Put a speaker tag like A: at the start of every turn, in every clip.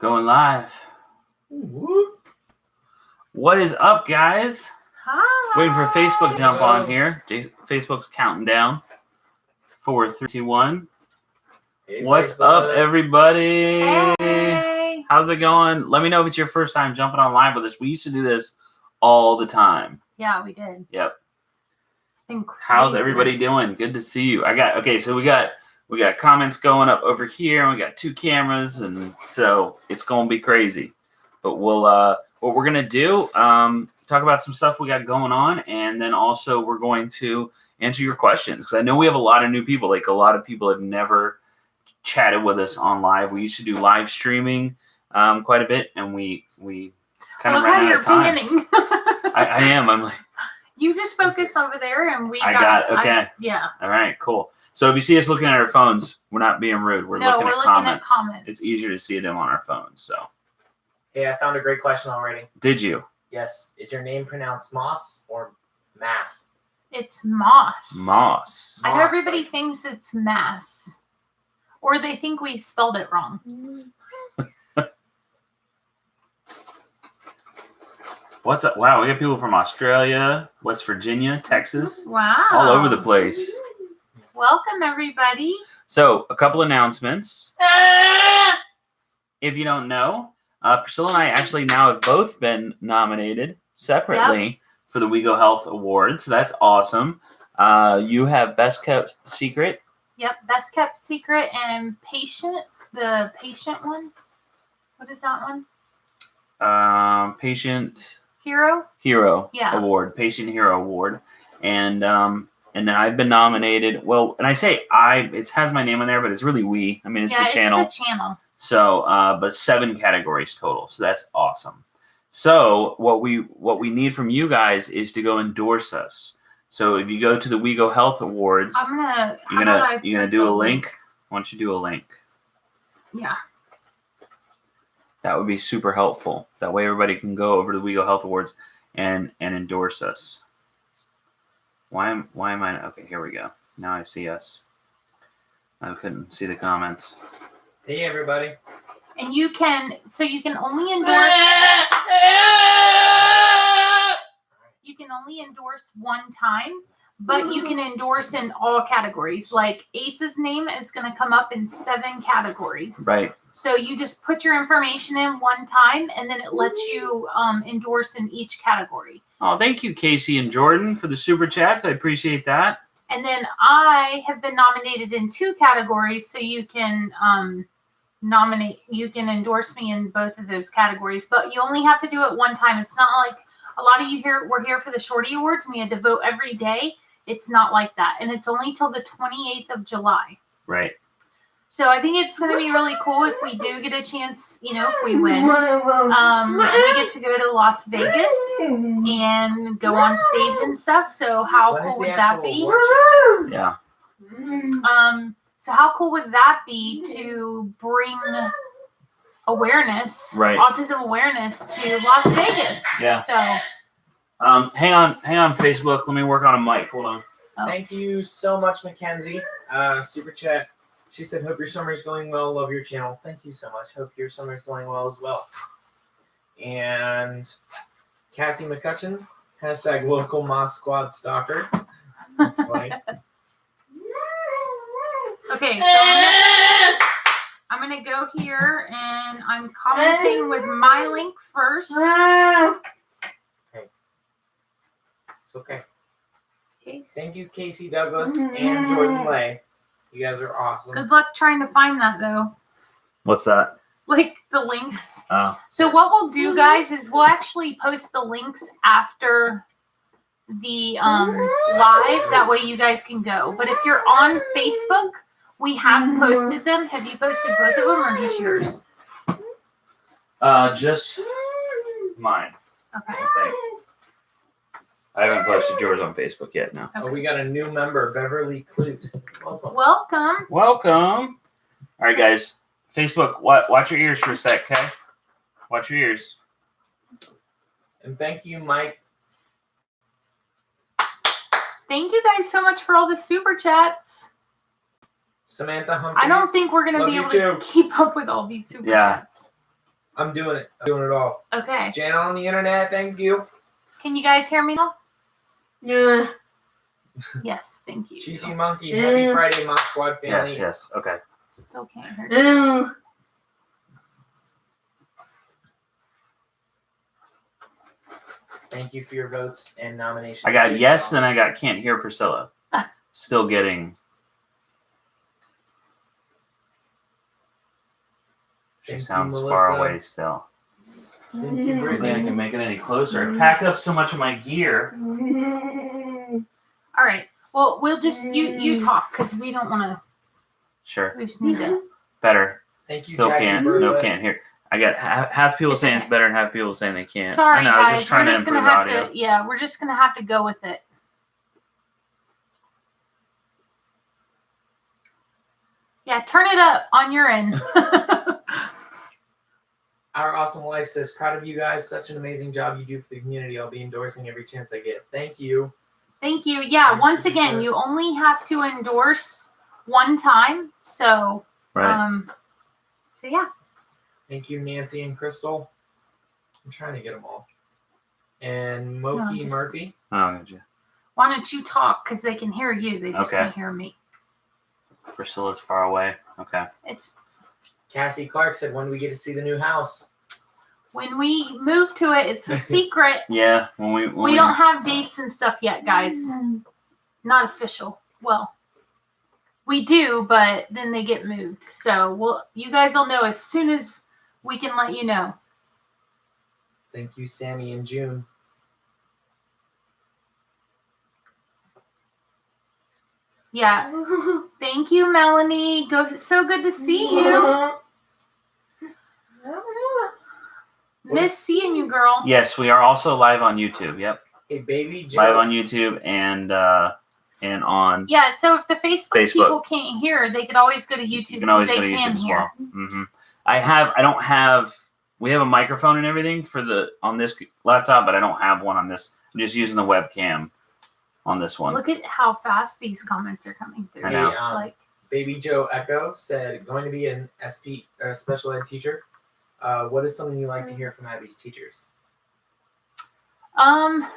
A: Going live.
B: Woo.
A: What is up, guys?
C: Hi.
A: Waiting for Facebook to jump on here. Facebook's counting down. 4, 3, 2, 1.
B: Hey,
A: What's
B: Facebook.
A: up, everybody?
C: Hey.
A: How's it going? Let me know if it's your first time jumping on live with us. We used to do this all the time.
C: Yeah, we did.
A: Yep.
C: It's been crazy.
A: How's everybody doing? Good to see you. So we got comments going up over here, and we got 2 cameras, and so it's gonna be crazy. But we'll what we're gonna do, talk about some stuff we got going on, and then also we're going to answer your questions, because I know we have a lot of new people. Like, a lot of people have never chatted with us on live. We used to do live streaming quite a bit, and we kind of ran out of time.
C: Panning.
A: I am. I'm like,
C: you just focus over there, and we
A: okay.
C: Yeah.
A: All right, cool. So if you see us looking at our phones, we're not being rude. We're looking at comments. It's easier to see them on our phones. So.
B: Hey, I found a great question already.
A: Did you?
B: Yes. Is your name pronounced Moss or Mass?
C: It's Moss.
A: Moss.
C: I know everybody thinks it's Mass, or they think we spelled it wrong.
A: What's up? Wow, we got people from Australia, West Virginia, Texas,
C: Wow.
A: all over the place.
C: Welcome, everybody.
A: So, a couple announcements. If you don't know, Priscilla and I actually now have both been nominated separately for the We Go Health Awards. So that's awesome. You have Best Kept Secret.
C: Yep, Best Kept Secret and the patient one. What is that one?
A: Patient
C: Hero
A: Award, Patient Hero Award, and then I've been nominated. Well, and I say it has my name on there, but it's really we. I mean, it's the channel.
C: It's the channel.
A: So, but 7 categories total. So that's awesome. So what we need from you guys is to go endorse us. So if you go to the We Go Health Awards, you're gonna do a link. Why don't you do a link?
C: Yeah.
A: That would be super helpful. That way everybody can go over to the We Go Health Awards and endorse us. Why am I? Okay, here we go. Now I see us. I couldn't see the comments.
B: Hey, everybody.
C: And you can only endorse. You can only endorse one time, but you can endorse in all categories. Like Ace's name is going to come up in 7 categories.
A: Right.
C: So you just put your information in one time, and then it lets you endorse in each category. Oh,
A: thank you, Casey and Jordan, for the super chats. I appreciate that.
C: And then I have been nominated in 2 categories, so you can you can endorse me in both of those categories, but you only have to do it one time. It's not like a lot of you here, we're here for the Shorty Awards, and we had to vote every day. It's not like that. And it's only till the 28th of July.
A: Right.
C: So I think it's going to be really cool if we do get a chance, if we win. We get to go to Las Vegas and go on stage and stuff. So how cool would that be?
A: Yeah.
C: So how cool would that be to bring awareness, autism awareness, to Las Vegas?
A: Yeah.
C: So,
A: hang on, Facebook. Let me work on a mic. Hold on.
C: Oh.
B: Thank you so much, Mackenzie. Super chat. She said, "Hope your summer is going well. Love your channel." Thank you so much. Hope your summer is going well as well. And Cassie McCutcheon, hashtag local Moss Squad stalker. That's funny.
C: Okay, so I'm gonna go here, and I'm commenting with my link first.
B: Okay. It's okay.
C: Okay.
B: Thank you, Casey Douglas and Jordan Lay. You guys are awesome.
C: Good luck trying to find that, though.
A: What's that?
C: Like the links.
A: Oh.
C: So what we'll do, guys, is we'll actually post the links after the live. That way you guys can go. But if you're on Facebook, we have posted them. Have you posted both of them or just yours?
A: Just mine.
C: Okay.
A: I haven't posted yours on Facebook yet, no.
C: Okay.
B: Oh, we got a new member, Beverly Clute.
C: Welcome.
A: All right, guys. Facebook, watch your ears for a sec, okay? Watch your ears.
B: And thank you, Mike.
C: Thank you guys so much for all the super chats.
B: Samantha Humphries.
C: I don't think we're going to be able to keep up with all these super chats.
B: I'm doing it. I'm doing it all.
C: Okay.
B: Jan on the internet, thank you.
C: Can you guys hear me now?
D: Yeah.
C: Yes, thank you.
B: Chi Monkey, happy Friday, Mod Squad family.
A: Yes. Okay.
C: Still can't hear you.
D: Ew.
B: Thank you for your votes and nominations.
A: I got
B: Jigsaw.
A: yes, then I got can't hear Priscilla. Still getting. She
B: Thank you,
A: sounds
B: Melissa.
A: far away still.
B: Thank you,
A: I don't think I
B: Brittany.
A: can make it any closer. I packed up so much of my gear.
C: All right. Well, we'll just you talk because we don't want to.
A: Sure.
C: We just need to.
A: Better.
B: Thank you,
A: Still
B: Jackie
A: can't.
B: Bertha.
A: No, can't hear. I got half people saying it's better and half people saying they can't.
C: Sorry,
A: I know. I was
C: guys.
A: just trying
C: We're
A: to
C: just gonna
A: improve
C: have
A: audio.
C: to. Yeah, we're just gonna have to go with it. Yeah, turn it up on your end.
B: Our Awesome Life says, proud of you guys. Such an amazing job you do for the community. I'll be endorsing every chance I get. Thank you.
C: Thank you. Yeah,
B: Thanks,
C: once
B: Super
C: again,
B: Chat.
C: you only have to endorse one time. So,
A: Right.
C: so yeah.
B: Thank you, Nancy and Crystal. I'm trying to get them all. And Moki
C: just-
B: Murphy.
A: Oh, gotcha.
C: Why don't you talk? Because they can hear you. They just
A: Okay.
C: can't hear me.
A: Priscilla's far away. Okay.
C: It's
B: Cassie Clark said, when do we get to see the new house?
C: when we move to it, it's a secret.
A: Yeah. When
C: We don't have dates and stuff yet, guys. Not official. Well, we do, but then they get moved. So you guys will know as soon as we can let you know.
B: Thank you, Sammy and June.
C: Yeah. Thank you, Melanie. So good to see you. Miss seeing you, girl.
A: Yes, we are also live on YouTube. Yep.
B: Hey, baby Joe.
A: Live on YouTube and on.
C: Yeah, so if the Facebook
A: Facebook.
C: people can't hear, they could always go to YouTube
A: You can always
C: because
A: go
C: they
A: to
C: can
A: YouTube as
C: hear.
A: well. Mm-hmm. I don't have. We have a microphone and everything on this laptop, but I don't have one on this. I'm just using the webcam on this one.
C: Look at how fast these comments are coming through.
A: I know.
B: Hey,
C: Like,
B: Baby Joe Echo said, going to be an SP special ed teacher. What is something you like to hear from Abby's teachers?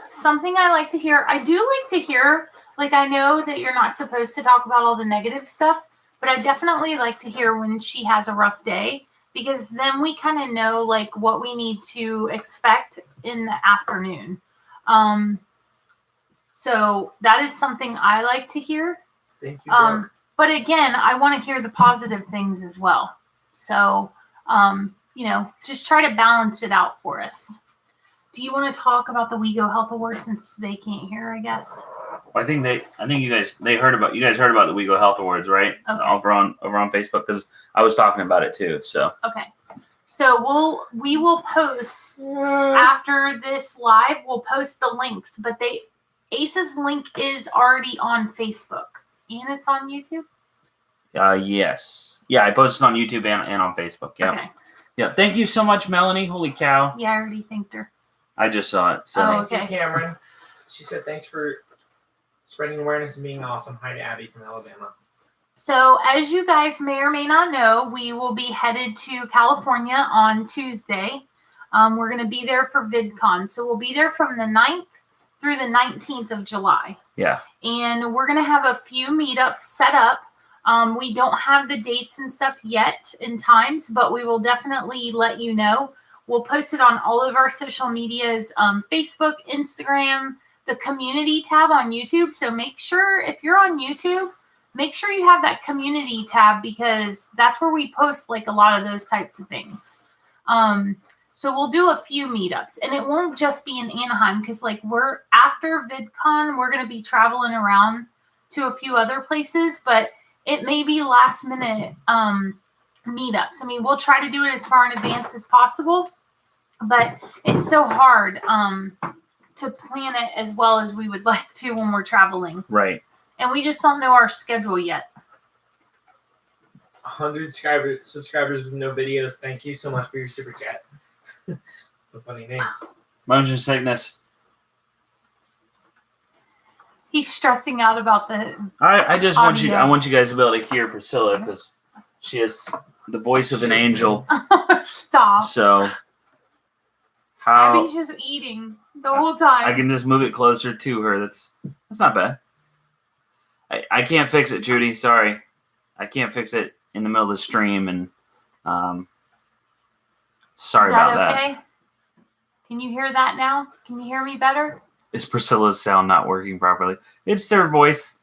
C: something I like to hear. I do like to hear, like, I know that you're not supposed to talk about all the negative stuff, but I definitely like to hear when she has a rough day, because then we kind of know, like, what we need to expect in the afternoon. So that is something I like to hear.
B: Thank you, Brooke.
C: But again, I want to hear the positive things as well. So, just try to balance it out for us. Do you want to talk about the WeGo Health Awards since they can't hear, I guess?
A: I think you guys heard about the WeGo Health Awards, right?
C: Okay.
A: Over on Facebook, because I was talking about it too. So
C: Okay. So we will post after this live, we'll post the links, but Ace's link is already on Facebook and it's on YouTube.
A: yes, yeah, I posted on YouTube and on Facebook. Yeah,
C: Okay.
A: yeah. Thank you so much, Melanie. Holy cow,
C: Yeah, I already thanked her.
A: I just saw it. So
C: Oh.
B: Thank
C: okay.
B: you, Cameron. She said, thanks for spreading awareness and being awesome. Hi to Abby from Alabama.
C: So, as you guys may or may not know, we will be headed to California on Tuesday. We're going to be there for VidCon. So, we'll be there from the 9th through the 19th of July.
A: yeah,
C: And we're going to have a few meetups set up. We don't have the dates and stuff yet in times, but we will definitely let you know. We'll post it on all of our social medias, Facebook, Instagram, the community tab on YouTube. So make sure if you're on YouTube, make sure you have that community tab because that's where we post like a lot of those types of things. So we'll do a few meetups and it won't just be in Anaheim because like we're after VidCon, we're going to be traveling around to a few other places, but it may be last minute meetups. I mean, we'll try to do it as far in advance as possible, but it's so hard to plan it as well as we would like to when we're traveling.
A: right.
C: And we just don't know our schedule yet.
B: 100 subscribers with no videos. Thank you so much for your super chat. It's a funny name.
A: Motion sickness.
C: He's stressing out about the
A: I just want
C: Audio.
A: I want you guys to be able to hear Priscilla because she has the voice of an angel.
C: Stop.
A: So how
C: Abby's just eating the whole time.
A: I can just move it closer to her. That's not bad. I can't fix it, Judy. Sorry, I can't fix it in the middle of the stream, and sorry about that.
C: Okay? Can you hear that now? Can you hear me better?
A: Is Priscilla's sound not working properly? It's their voice.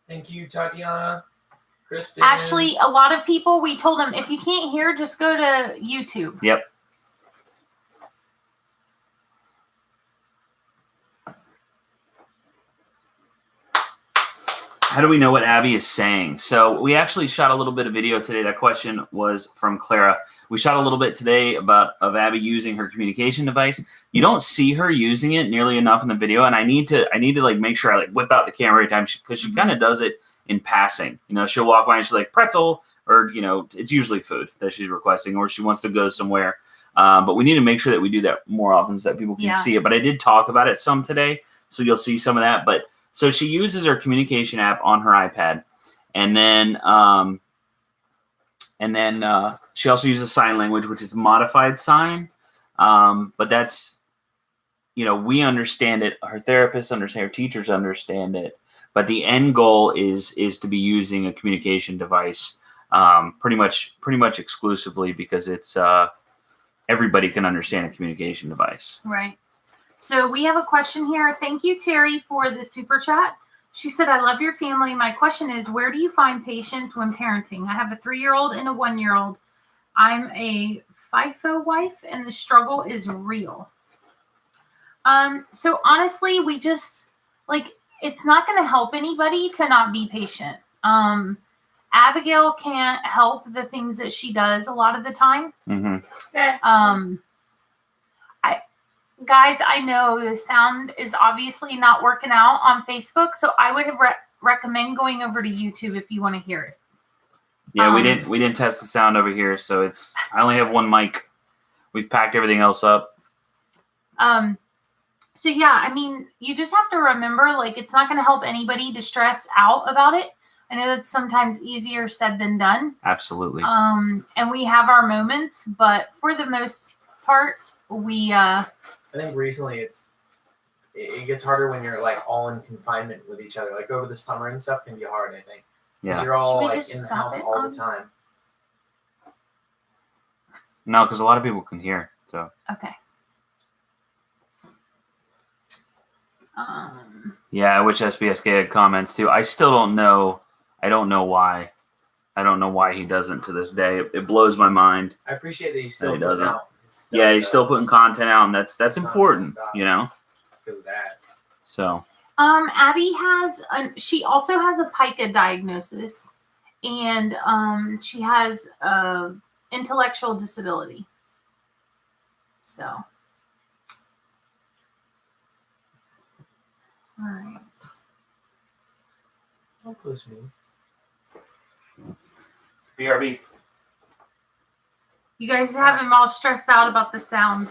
B: Thank you, Tatiana. Kristen.
C: Actually, a lot of people, we told them, if you can't hear, just go to YouTube.
A: Yep. How do we know what Abby is saying? So we actually shot a little bit of video today. That question was from Clara. We shot a little bit today of Abby using her communication device. You don't see her using it nearly enough in the video, and I need to like make sure I like whip out the camera every time because she kind of does it in passing. You know, she'll walk by and she's like pretzel, or you know, it's usually food that she's requesting, or she wants to go somewhere. But we need to make sure that we do that more often so that people can see it. But I did talk about it some today, so you'll see some of that. But so she uses her communication app on her iPad, and then she also uses sign language, which is modified sign. But that's, you know, we understand it. Her therapists understand. Her teachers understand it. But the end goal is to be using a communication device, pretty much exclusively because it's everybody can understand a communication device.
C: Right. So we have a question here. Thank you, Terry, for the super chat. She said, I love your family. My question is, where do you find patience when parenting? I have a 3-year-old and a 1-year-old. I'm a FIFO wife, and the struggle is real. So honestly, we just, like, it's not going to help anybody to not be patient. Abigail can't help the things that she does a lot of the time.
A: Mm-hmm.
C: Guys, I know the sound is obviously not working out on Facebook, so I would recommend going over to YouTube if you want to hear it.
A: Yeah, we didn't test the sound over here, so I only have one mic. We've packed everything else up.
C: So yeah, I mean, you just have to remember, like, it's not going to help anybody to stress out about it. I know that's sometimes easier said than done.
A: Absolutely.
C: And we have our moments, but for the most part,
B: I think recently it gets harder when you're like all in confinement with each other. Like over the summer and stuff can be hard, I think.
A: Yeah.
B: You're all like in the house all the time.
A: No, because a lot of people can hear. So.
C: Okay.
A: Yeah, I wish SBSK had comments too. I still don't know. I don't know why. I don't know why he doesn't to this day. It blows my mind.
B: I appreciate that he's still
A: doesn't.
B: Out.
A: Yeah, he's still putting content out, and that's important, you know.
B: Because of that.
A: So.
C: Abby she also has a pica diagnosis, and she has a intellectual disability. So. All right.
B: Don't push me.
A: BRB.
C: You guys have him all stressed out about the sound.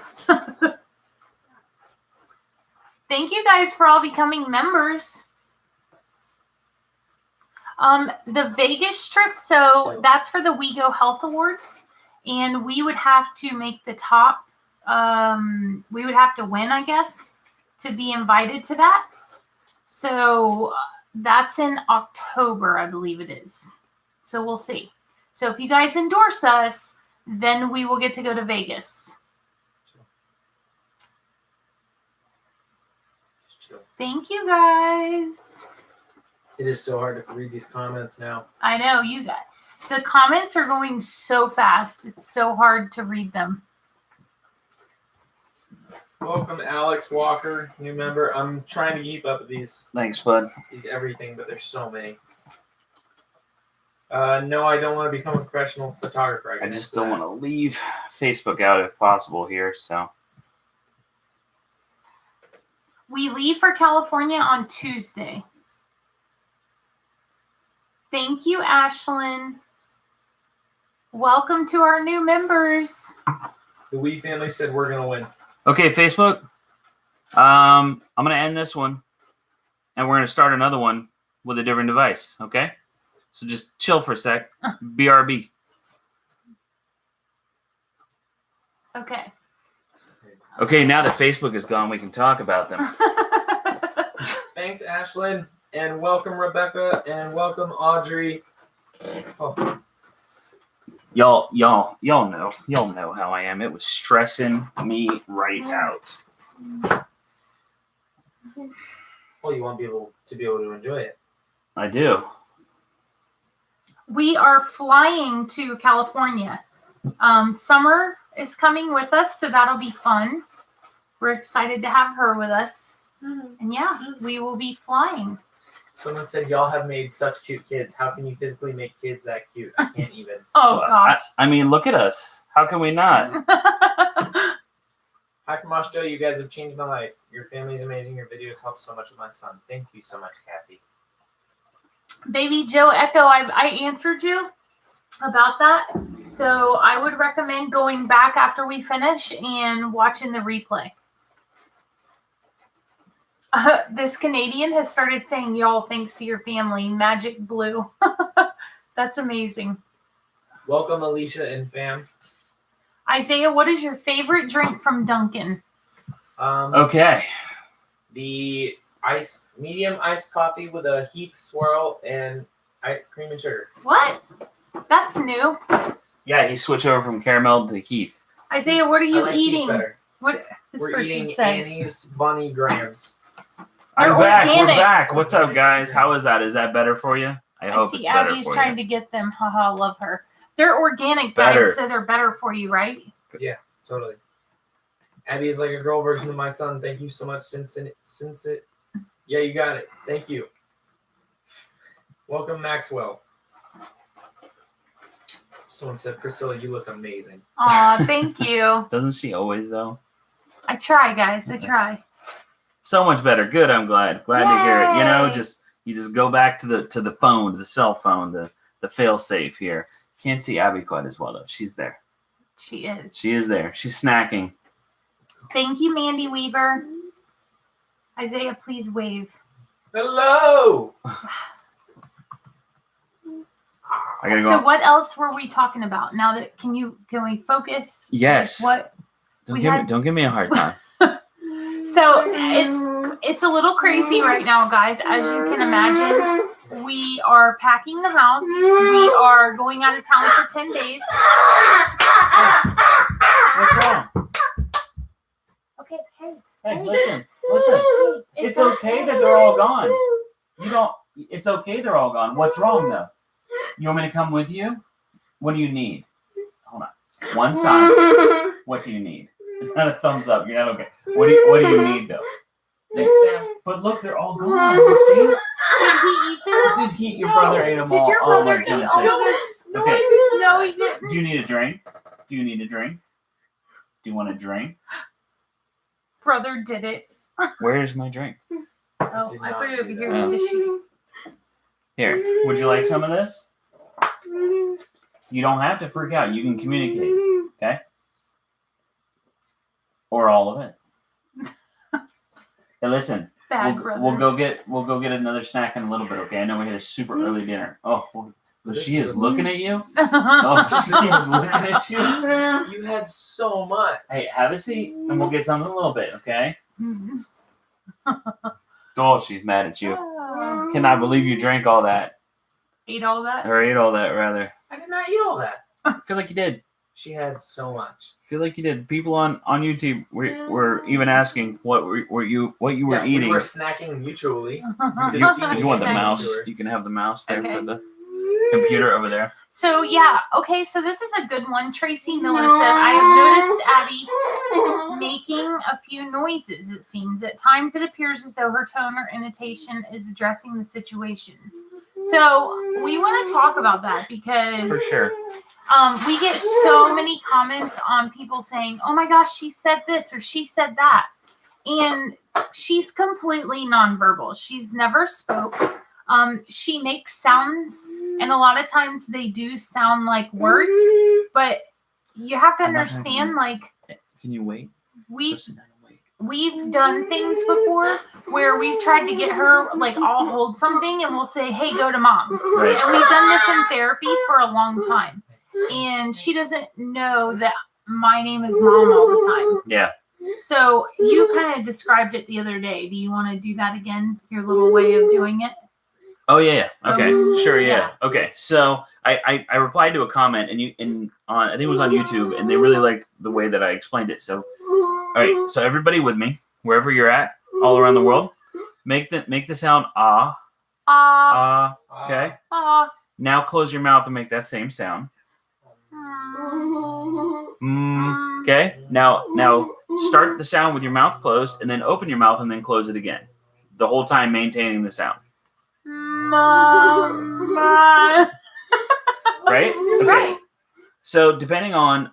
C: Thank you guys for all becoming members. The Vegas trip, so that's for the We Go Health Awards, and we would have to make the top. We would have to win, I guess, to be invited to that. So that's in October, I believe it is. So we'll see. So if you guys endorse us, then we will get to go to Vegas. Thank you, guys.
B: It is so hard to read these comments now.
C: I know, you guys. The comments are going so fast. It's so hard to read them.
B: Welcome, Alex Walker, new member. I'm trying to keep up with these.
A: Thanks, bud.
B: These everything, but there's so many. No, I don't want to become a professional photographer.
A: I just don't want to leave Facebook out if possible here, so.
C: We leave for California on Tuesday. Thank you, Ashlyn. Welcome to our new members.
B: The Wee family said we're going to win.
A: Okay, Facebook. I'm going to end this one, and we're going to start another one with a different device, okay? So just chill for a sec. BRB.
C: Okay.
A: Okay, now that Facebook is gone, we can talk about them.
B: Thanks, Ashlyn, and welcome, Rebecca, and welcome, Audrey. Oh,
A: Y'all know how I am. It was stressing me right out.
B: well, you want to be able to enjoy it.
A: I do.
C: We are flying to California. Summer is coming with us, so that'll be fun. We're excited to have her with us. And yeah, we will be flying.
B: Someone said y'all have made such cute kids. How can you physically make kids that cute? I can't even.
C: Oh,
A: Well,
C: gosh.
A: I mean, look at us. How can we not?
B: Hi from Australia. You guys have changed my life. Your family is amazing. Your videos help so much with my son. Thank you so much, Cassie.
C: Baby Joe Echo, I answered you about that. So I would recommend going back after we finish and watching the replay. This Canadian has started saying y'all thanks to your family. Magic Blue. That's amazing.
B: Welcome, Alicia and fam.
C: Isaiah, what is your favorite drink from Dunkin'?
A: Okay.
B: The medium iced coffee with a Heath swirl and cream and sugar.
C: What? That's new.
A: Yeah, he switched over from caramel to Keith.
C: Isaiah, what are
B: I
C: you
B: like Heath
C: eating?
B: better.
C: What this
B: We're
C: person
B: eating
C: said?
B: Annie's Bunny Grams.
C: They're
A: I'm back. We're
C: organic.
A: back. What's up, guys? How is that? Is that better for you? I
C: I
A: hope
C: see
A: it's better
C: Abby's
A: for
C: trying
A: you.
C: to get them. Haha, love her. They're organic, guys,
A: Better.
C: so they're better for you, right?
B: Totally. Abby is like a girl version of my son. Thank you so much, since it. Yeah, you got it. Thank you. Welcome, Maxwell. Someone said, Priscilla, you look amazing.
C: Aw, thank you.
A: Doesn't she always though?
C: I try, guys. I try.
A: So much better. Good. I'm glad. Glad to hear it. You know,
C: Yay.
A: you just go back to the phone, to the cell phone, the fail safe here. Can't see Abby quite as well though. She's there.
C: She is.
A: She is there. She's snacking.
C: Thank you, Mandy Weaver. Isaiah, please wave.
B: Hello!
A: I gotta go.
C: So what else were we talking about? Now that can we focus?
A: Yes.
C: What?
A: Don't give me a hard time.
C: So it's a little crazy right now, guys. As you can imagine, we are packing the house. We are going out of town for 10 days.
A: What's wrong?
C: Okay, hey.
A: Hey, listen. It's okay that they're all gone. It's okay they're all gone. What's wrong though? You want me to come with you? What do you need? Hold on. One sign. What do you need? It's not a thumbs up. You're not okay. What do you need though? Thanks, Sam. But look, they're all gone. You see?
C: Did he eat them?
A: Did your brother ate them all?
C: Did your
A: Oh,
C: brother
A: my
C: eat
A: goodness.
C: all this?
A: Okay.
C: No, he didn't.
A: Do you need a drink? Do you need a drink? Do you want a drink?
C: Brother did it.
A: Where's my drink?
C: Oh,
B: Did
C: I
B: not
C: put it over
B: do
C: here
B: that.
C: with the sheet.
A: Here. Would you like some of this? You don't have to freak out. You can communicate. Okay? Or all of it. Hey, listen.
C: Bad brother.
A: We'll go get another snack in a little bit, okay? I know we had a super early dinner. Oh, well, she is looking at you. Oh, she keeps looking at you.
B: You had so much.
A: Hey, have a seat, and we'll get something in a little bit, okay?
C: Mhm.
A: Oh, she's mad at you.
C: Oh.
A: Cannot believe you drank all that,
C: Ate all that?
A: or ate all that, rather.
B: I did not eat all that.
A: I feel like you did.
B: She had so much.
A: I feel like you did. People on YouTube were even asking what you were
B: Yeah,
A: eating.
B: We were snacking mutually.
A: If
B: You
A: you want the
B: Thank
A: mouse,
B: you.
A: you can have the mouse there
C: Okay.
A: for the computer over there.
C: So yeah, okay, so this is a good one. Tracy Miller said, I have noticed Abby making a few noises, it seems. At times it appears as though her tone or intonation is addressing the situation. So we want to talk about that because
A: For sure.
C: we get so many comments on people saying, oh my gosh, she said this or she said that. And she's completely nonverbal. She's never spoke. She makes sounds, and a lot of times they do sound like words, but you have to
A: I'm not gonna
C: understand, like,
A: Can you wait?
C: we we've done things before where we've tried to get her, like, I'll hold something and we'll say, hey, go to mom.
A: Right.
C: And we've done this in therapy for a long time. And she doesn't know that my name is mom all the time.
A: Yeah.
C: So you kind of described it the other day. Do you want to do that again? Your little way of doing it?
A: Oh yeah. Okay. Sure. Yeah.
C: Yeah.
A: Okay. So I replied to a comment and on I think it was on YouTube, and they really liked the way that I explained it. So all right. So everybody with me, wherever you're at, all around the world, make the sound ah. Okay. Now close your mouth and make that same sound. Okay. Now start the sound with your mouth closed, and then open your mouth and then close it again. The whole time maintaining the sound. Right? Okay.
C: Right.
A: So depending on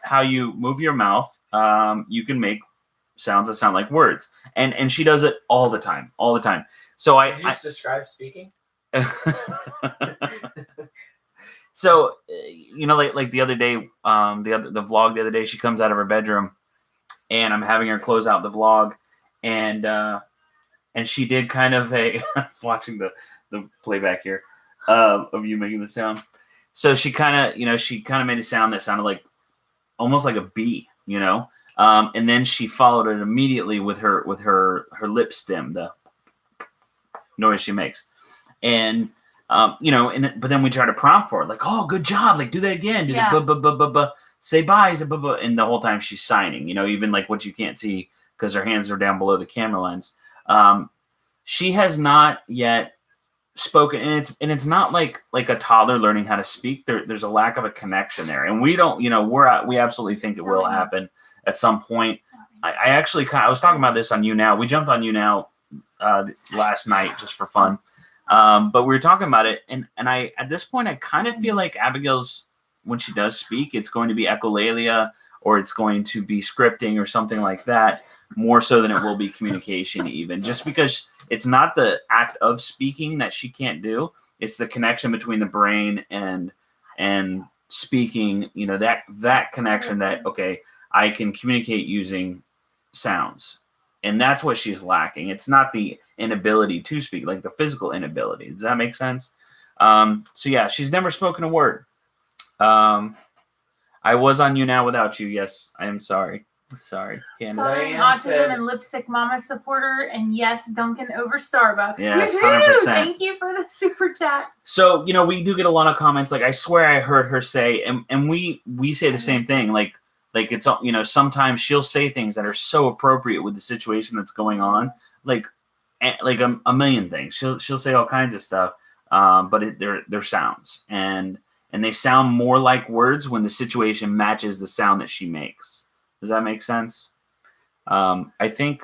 A: how you move your mouth, you can make sounds that sound like words. And she does it all the time. So
B: Did you just describe speaking?
A: So like the other day, the vlog the other day, she comes out of her bedroom, and I'm having her close out the vlog, and she did kind of a watching the playback here of you making the sound. So she kind of made a sound that sounded like almost like a B, and then she followed it immediately with her lip stem, the noise she makes, and but then we try to prompt for it, like, oh, good job, like do that again, do the say bye, and the whole time she's signing, even like what you can't see because her hands are down below the camera lens. She has not yet spoken, and it's not like a toddler learning how to speak. There's a lack of a connection there, and we don't, we absolutely think it will happen at some point. I was talking about this on You Now. We jumped on You Now last night just for fun, but we were talking about it, and I at this point I kind of feel like Abigail's, when she does speak, it's going to be echolalia, or it's going to be scripting or something like that, more so than it will be communication, even just because it's not the act of speaking that she can't do. It's the connection between the brain and speaking, that connection that, okay, I can communicate using sounds. And that's what she's lacking. It's not the inability to speak, like the physical inability. Does that make sense? So yeah, she's never spoken a word. I was on You Now without you. Yes, I am sorry. Sorry, Candace.
C: Autism and Lipstick Mama supporter, and yes, Duncan over Starbucks.
A: Yes,
C: Woo-hoo!
A: 100%.
C: Thank you for the super chat.
A: So we do get a lot of comments. Like I swear I heard her say, and we say the same thing. Like it's sometimes she'll say things that are so appropriate with the situation that's going on. Like a million things. She'll say all kinds of stuff. But they're sounds, and they sound more like words when the situation matches the sound that she makes. Does that make sense? I think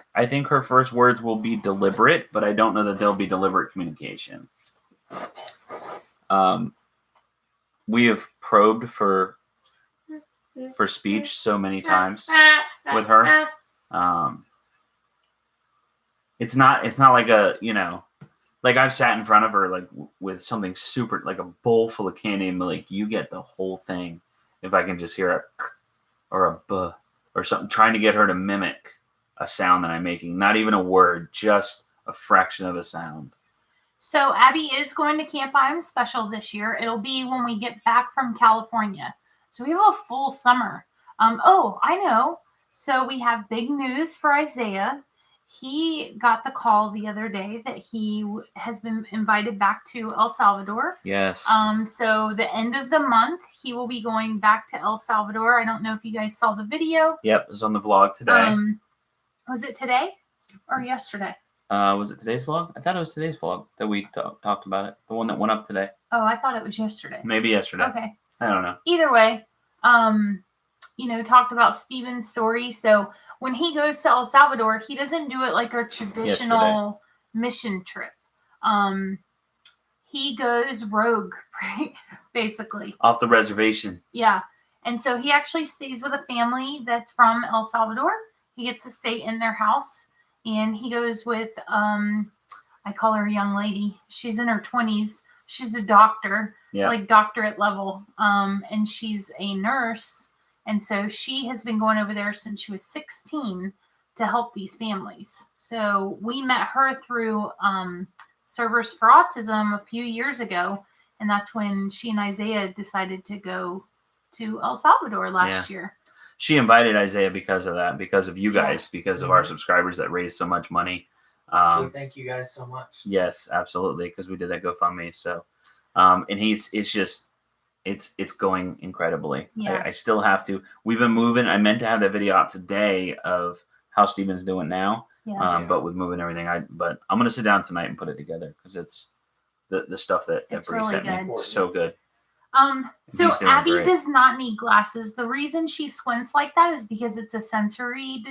A: her first words will be deliberate, but I don't know that they'll be deliberate communication. We have probed for speech so many times with her. It's not like a, like I've sat in front of her like with something super, like a bowl full of candy, and like, you get the whole thing if I can just hear a k or a b or something, trying to get her to mimic a sound that I'm making. Not even a word, just a fraction of a sound.
C: So Abby is going to Camp I Am Special this year. It'll be when we get back from California. So we have a full summer. Oh, I know. So we have big news for Isaiah. He got the call the other day that he has been invited back to El Salvador.
A: Yes.
C: So the end of the month, he will be going back to El Salvador. I don't know if you guys saw the video.
A: Yep, it was on the vlog today.
C: Was it today or yesterday?
A: Was it today's vlog? I thought it was today's vlog that we talked about it. The one that went up today.
C: Oh, I thought it was yesterday.
A: Maybe yesterday.
C: Okay.
A: I don't know.
C: Either way, talked about Steven's story. So when he goes to El Salvador, he doesn't do it like a traditional mission trip. He goes rogue, right? Basically.
A: Off the reservation.
C: Yeah. And so he actually stays with a family that's from El Salvador. He gets to stay in their house. And he goes with, I call her a young lady. She's in her 20s. She's a doctor, like doctorate level. And she's a nurse. And so she has been going over there since she was 16 to help these families. So we met her through Servers for Autism a few years ago, and that's when she and Isaiah decided to go to El Salvador last year.
A: She invited Isaiah because of that, because of you guys, because of our
B: Mhm.
A: subscribers that raised so much money.
B: So thank you guys so much.
A: Yes, absolutely, because we did that GoFundMe. So, and it's going incredibly.
C: Yeah.
A: I still have to. We've been moving. I meant to have that video out today of how Steven's doing now.
C: Yeah.
A: But with moving everything, but I'm gonna sit down tonight and put it together because it's the stuff that
C: It's
A: Bree
C: really
A: sent me.
B: good.
A: So good.
C: So
A: He's doing
C: Abby
A: great.
C: does not need glasses. The reason she squints like that is because it's a sensory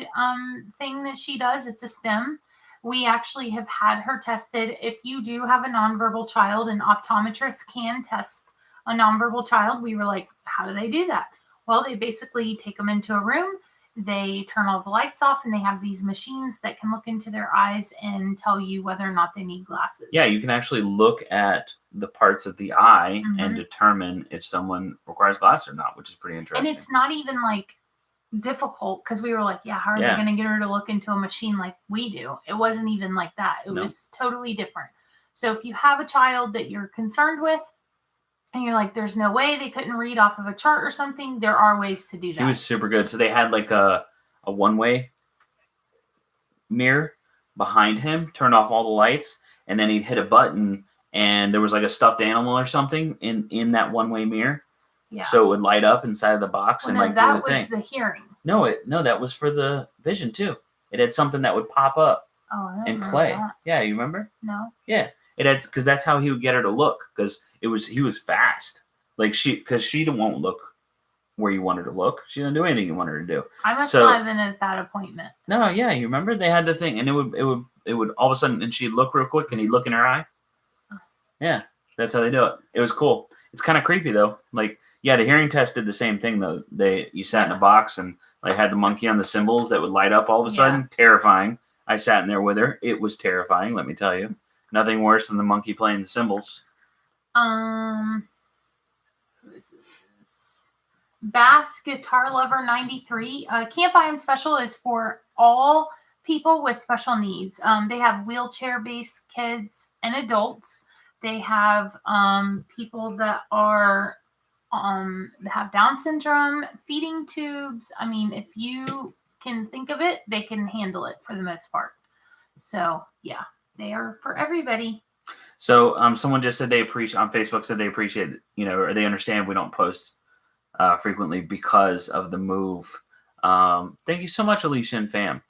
C: thing that she does. It's a STEM. We actually have had her tested. If you do have a nonverbal child, an optometrist can test a nonverbal child. We were like, how do they do that? Well, they basically take them into a room. They turn all the lights off, and they have these machines that can look into their eyes and tell you whether or not they need glasses.
A: Yeah, you can actually look at the parts of the eye and
C: Mhm.
A: determine if someone requires glasses or not, which is pretty interesting.
C: And it's not even like difficult, because we were like, yeah, how are
A: Yeah.
C: they going to get her to look into a machine like we do? It wasn't even like that. It
A: No.
C: was totally different. So if you have a child that you're concerned with and you're like, there's no way they couldn't read off of a chart or something, there are ways to do that.
A: He was super good. So they had like a one-way mirror behind him, turned off all the lights, and then he'd hit a button, and there was like a stuffed animal or something in that one-way mirror.
C: Yeah.
A: So it would light up inside of the box
C: Well,
A: and
C: no,
A: like
C: that
A: do the
C: was
A: thing.
C: the hearing.
A: No, that was for the vision too. It had something that would pop up
C: Oh, I don't
A: and
C: remember
A: play.
C: that.
A: Yeah, you remember?
C: No.
A: Yeah, it had, because that's how he would get her to look, because he was fast. Like she won't look where you want her to look. She doesn't do anything you want her to do.
C: I must
A: So-
C: not have been at that appointment.
A: No, yeah, you remember they had the thing, and it would all of a sudden, and she'd look real quick, and he'd look in her eye. Yeah, that's how they do it. It was cool. It's kind of creepy though. Like, yeah, the hearing test did the same thing though. You sat in a box and like had the monkey on the cymbals that would light up all of a sudden. Terrifying. I sat in there with her. It was terrifying. Let me tell you, nothing worse than the monkey playing the cymbals.
C: Who is this? Bass Guitar Lover 93. Can't Buy 'em Special is for all people with special needs. They have wheelchair-based kids and adults. They have people that are that have Down syndrome, feeding tubes. I mean, if you can think of it, they can handle it for the most part. So yeah, they are for everybody.
A: So someone just said they appreciate on Facebook, said they appreciate, or they understand we don't post frequently because of the move. Thank you so much, Alicia and fam,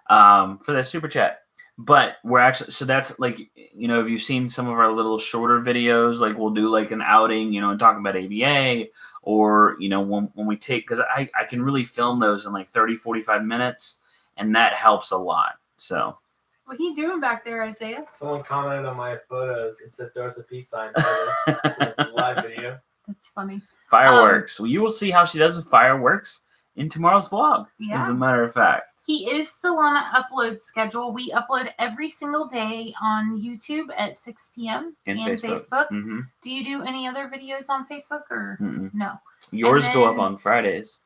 A: for that super chat. But we're actually, so that's like, if you've seen some of our little shorter videos, like we'll do like an outing, and talk about ABA, or, when we take, because I can really film those in like 30, 45 minutes, and that helps a lot. So.
C: What are you doing back there, Isaiah?
B: Someone commented on my photos and said there's a peace sign for the live video.
C: That's funny.
A: Fireworks. Well, you will see how she does with fireworks in tomorrow's vlog,
C: Yeah.
A: as a matter of fact.
C: He is still on an upload schedule. We upload every single day on YouTube at 6 p.m.
A: And
C: Facebook.
A: Mm-hmm.
C: Do you do any other videos on Facebook or
A: Mm-mm.
C: no?
A: Yours go up
C: then-
A: on Fridays.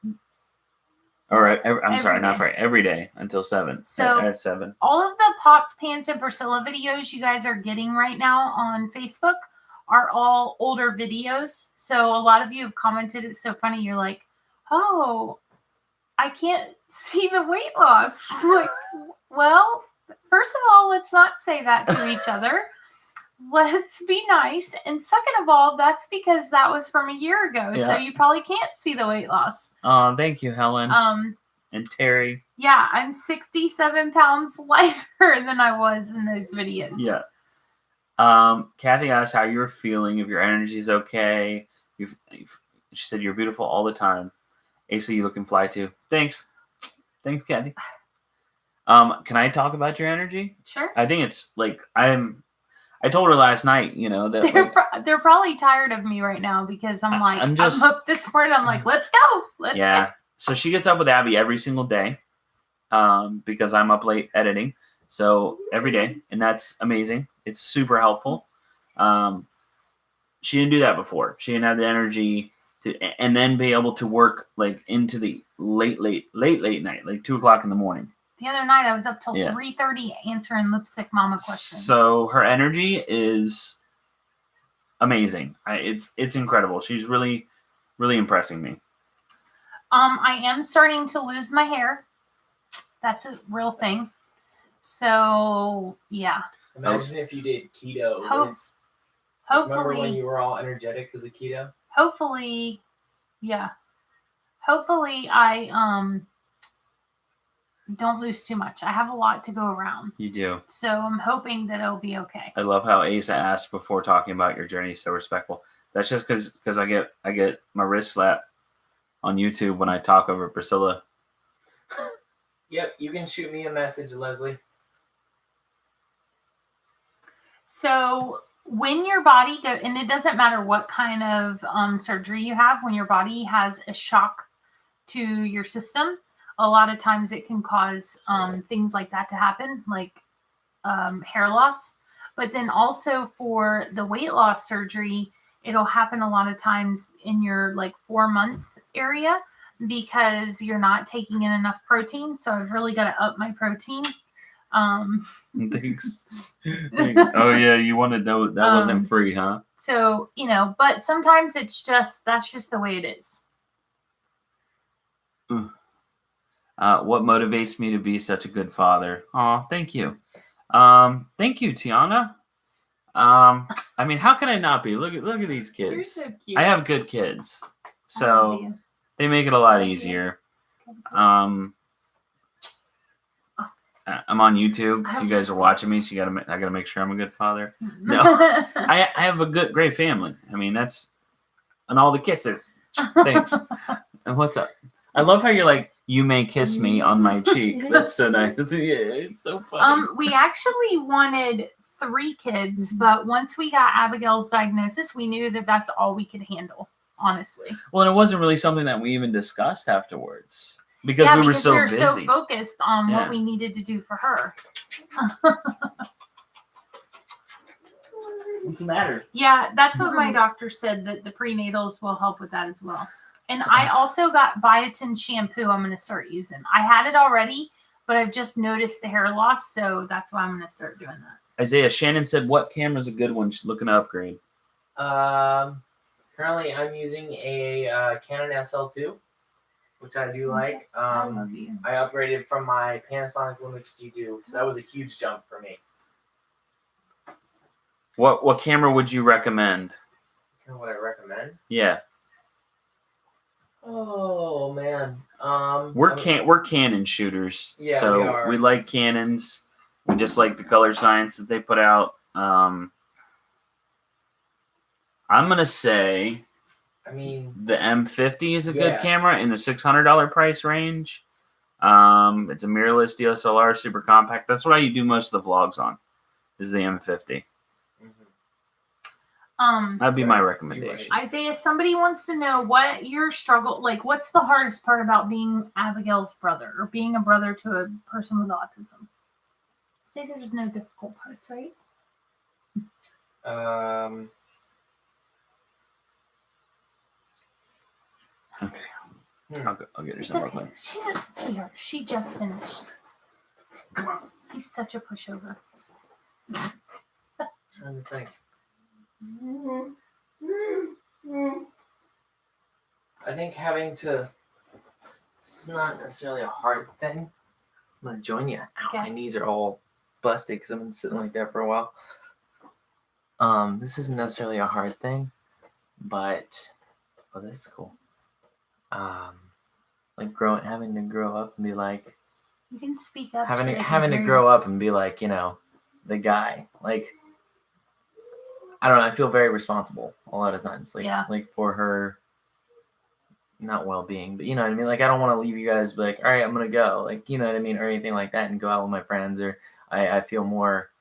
A: Or I'm sorry,
C: Every
A: not
C: day.
A: Friday. Every day until 7.
C: So-
A: at 7.
C: All of the Pots, Pans, and Priscilla videos you guys are getting right now on Facebook are all older videos. So a lot of you have commented, it's so funny. You're like, oh, I can't see the weight loss. Like, well, first of all, let's not say that to each other. Let's be nice. And second of all, that's because that was from a year ago. So
A: Yeah.
C: you probably can't see the weight loss.
A: Thank you, Helen and Terry.
C: Yeah, I'm 67 pounds lighter than I was in those videos.
A: Yeah. Kathy asked how you're feeling, if your energy's okay. She said you're beautiful all the time. Asa, you looking fly too. Thanks, Kathy. Can I talk about your energy?
C: Sure.
A: I think it's like I told her last night, that like,
C: They're probably tired of me right now because I'm like,
A: I'm just-
C: up this morning. I'm like, let's go. Let's
A: yeah.
C: go.
A: So she gets up with Abby every single day, because I'm up late editing. So every day, and that's amazing. It's super helpful. She didn't do that before. She didn't have the energy to, and then be able to work like into the late night, like 2:00 in the morning.
C: The other night I was up till
A: Yeah.
C: 3:30 answering lipstick mama questions.
A: So her energy is amazing. It's incredible. She's really, really impressing me.
C: I am starting to lose my hair. That's a real thing. So yeah.
B: Imagine if you did keto. Remember when
C: Hopefully,
B: you were all energetic because of keto?
C: hopefully, yeah. Hopefully I don't lose too much. I have a lot to go around.
A: You do.
C: So I'm hoping that it'll be okay.
A: I love how Asa asked before talking about your journey. So respectful. That's just because I get my wrist slapped on YouTube when I talk over Priscilla.
B: Yep, you can shoot me a message, Leslie.
C: So when your body and it doesn't matter what kind of surgery you have, when your body has a shock to your system, a lot of times it can cause things like that to happen, like hair loss. But then also for the weight loss surgery, it'll happen a lot of times in your like 4-month area because you're not taking in enough protein. So I've really got to up my protein.
A: Thanks. Oh yeah, you wanted that wasn't free, huh?
C: So, but sometimes that's just the way it is.
A: What motivates me to be such a good father? Oh, thank you. Thank you, Tiana. I mean, how can I not be? Look at these kids.
C: You're so cute.
A: I have good kids,
C: I love
A: so
C: you.
A: they make it a lot easier. I'm on YouTube, so you guys are watching me. So I gotta make sure I'm a good father. No, I have a great family. I mean, and all the kisses. Thanks. And what's up? I love how you're like, you may kiss me on my cheek. That's so nice. It's so funny.
C: We actually wanted 3 kids, but once we got Abigail's diagnosis, we knew that that's all we could handle, honestly.
A: Well, and it wasn't really something that we even discussed afterwards because we were so busy.
C: So focused on what we needed to do for her.
A: What's the matter?
C: Yeah, that's what my doctor said, that the prenatals will help with that as well. And I also got biotin shampoo I'm going to start using. I had it already, but I've just noticed the hair loss, so that's why I'm going to start doing that.
A: Isaiah, Shannon said, what camera's a good one? She's looking to upgrade.
B: Currently I'm using a Canon SL2, which I do like.
C: I love you.
B: I upgraded from my Panasonic Lumix G2, so that was a huge jump for me.
A: What camera would you recommend?
B: What I recommend?
A: Yeah.
B: Oh man.
A: We're Canon shooters.
B: Yeah,
A: so we like Canons. We just like the color science that they put out. I'm gonna say the M50 is a good camera in the $600 price range. It's a mirrorless DSLR, super compact. That's what I do most of the vlogs on, is the M50. That'd be my recommendation.
C: Isaiah, somebody wants to know what your struggle, like, what's the hardest part about being Abigail's brother or being a brother to a person with autism? Say there's no difficult parts, right?
A: Okay. I'll get her some more quick.
C: She just finished. He's such a pushover.
B: Trying to think. I think having to. This is not necessarily a hard thing. I'm gonna join you. Ow, my knees are all busted because I've been sitting like that for a while. This isn't necessarily a hard thing, but this is cool. Like having to grow up and be like.
C: You can speak up.
B: Having to grow up and be like, the guy. Like, I don't know. I feel very responsible a lot of times. Like for her, not well-being, but you know what I mean? Like, I don't want to leave you guys like, all right, I'm going to go. Like, you know what I mean? Or anything like that and go out with my friends. Or I feel more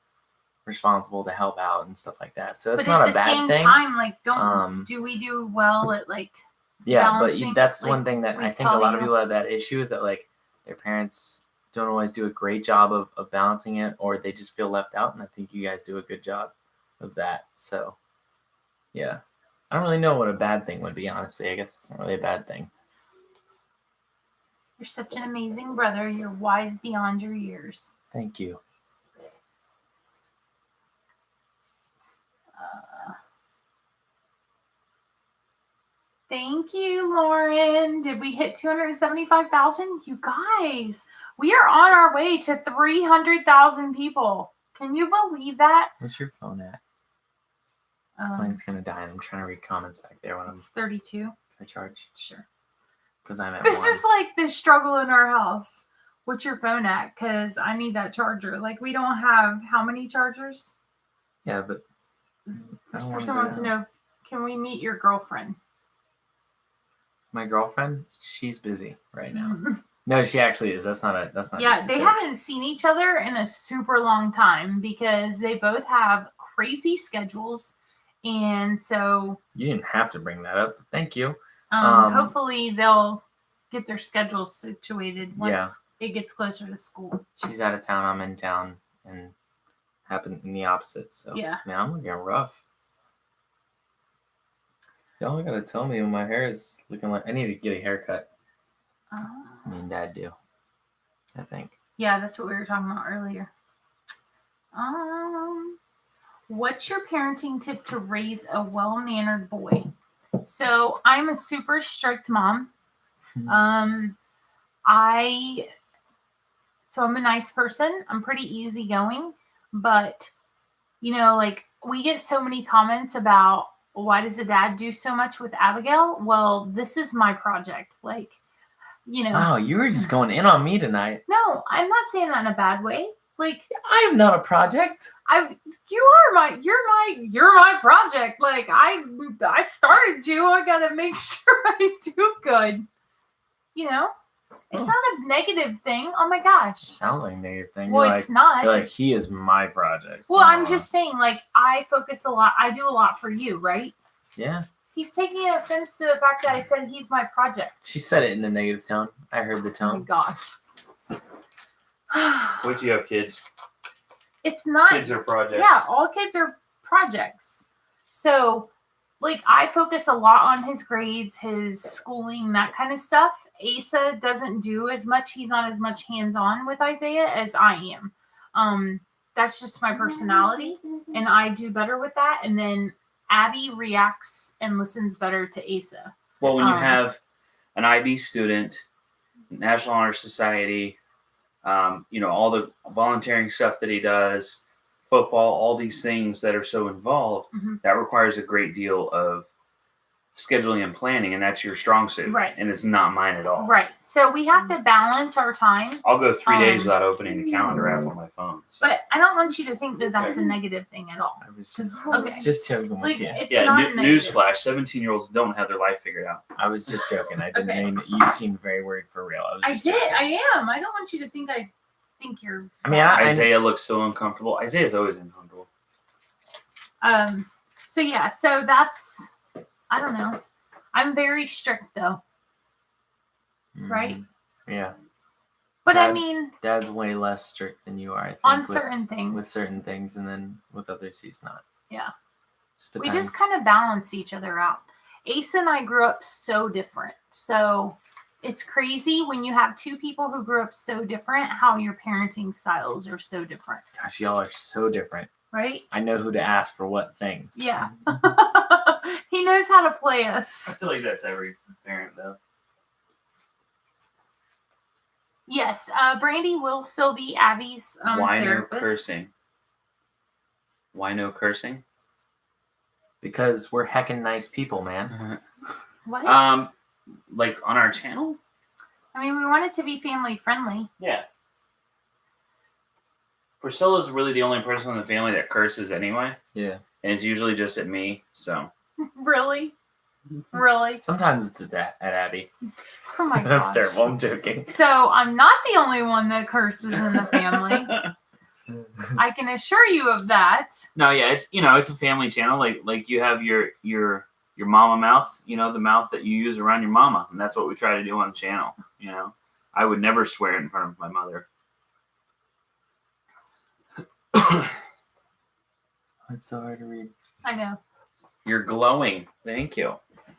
B: responsible to help out and stuff like that. So it's not a bad thing.
C: But at the same time, like, do we do well at, like,
A: but that's one thing that I think a lot of people have that issue is that, like, their parents don't always do a great job of balancing it, or they just feel left out. And I think you guys do a good job of that. So, yeah. I don't really know what a bad thing would be, honestly. I guess it's not really a bad thing.
C: You're such an amazing brother. You're wise beyond your years.
A: Thank you.
C: Thank you, Lauren. Did we hit 275,000? You guys, we are on our way to 300,000 people. Can you believe that?
A: What's your phone at? Mine's gonna die, and I'm trying to read comments back there when I'm
C: It's 32.
A: Can I charge.
C: Sure.
A: Because I'm at
C: This
A: 1.
C: is like the struggle in our house. What's your phone at? Because I need that charger. Like, we don't have how many chargers?
A: Yeah, but
C: This person wants to know, can we meet your girlfriend?
A: My girlfriend, she's busy right now. No, she actually is. That's not.
C: Yeah,
A: just a
C: they
A: joke.
C: haven't seen each other in a super long time because they both have crazy schedules, and so
A: You didn't have to bring that up. Thank you.
C: hopefully they'll get their schedules situated once it gets closer to school.
A: She's out of town. I'm in town, and happened in the opposite. So
C: Yeah.
A: man, I'm looking rough. Y'all gotta tell me when my hair is looking like I need to get a haircut. Me and Dad do. I think.
C: Yeah, that's what we were talking about earlier. What's your parenting tip to raise a well-mannered boy? So I'm a super strict mom. I'm a nice person. I'm pretty easygoing, but like we get so many comments about why does a dad do so much with Abigail? Well, this is my project. Like,
A: Wow, you were just going in on me tonight.
C: No, I'm not saying that in a bad way. Like,
A: I am not a project.
C: you're my project. Like, I started you. I gotta make sure I do good. It's not a negative thing. Oh my gosh.
A: Sounds like a negative thing.
C: Well, it's not.
A: You're like, he is my project.
C: Well, I'm just saying, like, I focus a lot. I do a lot for you, right?
A: Yeah.
C: He's taking offense to the fact that I said he's my project.
A: She said it in a negative tone. I heard the
C: Oh my
A: tone.
C: gosh.
A: Wait till you have kids.
C: It's not.
A: Kids are projects.
C: Yeah, all kids are projects. So, like, I focus a lot on his grades, his schooling, that kind of stuff. Asa doesn't do as much. He's not as much hands-on with Isaiah as I am. That's just my personality, and I do better with that. And then Abby reacts and listens better to Asa.
A: Well, when you have an IB student, National Honor Society, all the volunteering stuff that he does, football, all these things that are so involved, that requires a great deal of scheduling and planning, and that's your strong suit.
C: Right.
A: And it's not mine at all.
C: Right. So we have to balance our time.
A: I'll go 3 days without opening the calendar app on my phone. So.
C: But I don't want you to think that that's a negative thing at all.
A: I was
C: Okay.
A: just joking with you.
C: It's
A: Yeah,
C: not a negative.
A: newsflash, 17-year-olds don't have their life figured out. I was just joking. I didn't
C: Okay.
A: mean that. You seemed very worried for real.
C: I
A: just
C: did.
A: joking.
C: I am. I don't want you to think I think you're.
A: I mean, Isaiah looks so uncomfortable. Isaiah's always uncomfortable.
C: So yeah. So that's. I don't know. I'm very strict though. Right?
A: Yeah.
C: But I mean,
A: Dad's way less strict than you are, I think.
C: on certain things.
A: With certain things, and then with others, he's not.
C: Yeah.
A: Just
C: We just kind of balance each other out. Asa and I grew up so different. So it's crazy when you have two people who grew up so different, how your parenting styles are so different.
A: Gosh, y'all are so different.
C: Right?
A: I know who to ask for what things.
C: Yeah. He knows how to play us.
A: I feel like that's every parent, though.
C: Yes, Brandy will still be Abby's
A: Why
C: therapist.
A: no cursing? Why no cursing? Because we're heckin' nice people, man.
C: What?
A: Like on our channel?
C: I mean, we want it to be family friendly.
A: Yeah. Priscilla's really the only person in the family that curses anyway. Yeah. And it's usually just at me, so.
C: Really? Really?
A: Sometimes it's at Abby.
C: Oh my gosh.
A: That's terrible. I'm joking.
C: So I'm not the only one that curses in the family. I can assure you of that.
A: No, yeah, it's a family channel. Like you have your mama mouth, the mouth that you use around your mama, and that's what we try to do on the channel. I would never swear in front of my mother. It's so hard to read.
C: I know.
A: You're glowing. Thank you.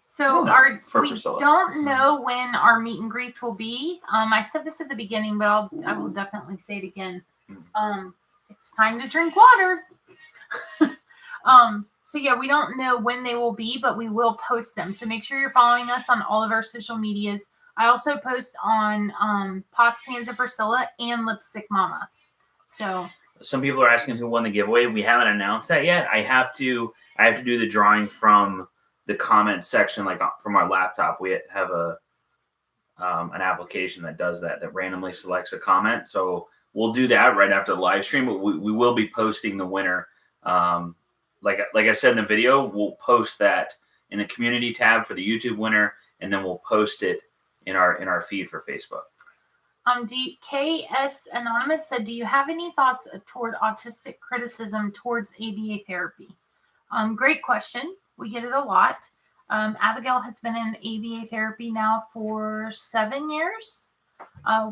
C: So
A: for
C: we
A: Priscilla.
C: don't know when our meet and greets will be. I said this at the beginning, but I will definitely say it again. It's time to drink water. So yeah, we don't know when they will be, but we will post them. So make sure you're following us on all of our social medias. I also post on Pots, Pans, and Priscilla and Lipstick Mama. So
A: some people are asking who won the giveaway. We haven't announced that yet. I have to do the drawing from the comment section, like from our laptop. We have an application that does that randomly selects a comment. So we'll do that right after the live stream. But we will be posting the winner. Like I said in the video, we'll post that in the community tab for the YouTube winner, and then we'll post it in our feed for Facebook.
C: KS Anonymous said, do you have any thoughts toward autistic criticism towards ABA therapy? Great question. We get it a lot. Abigail has been in ABA therapy now for 7 years.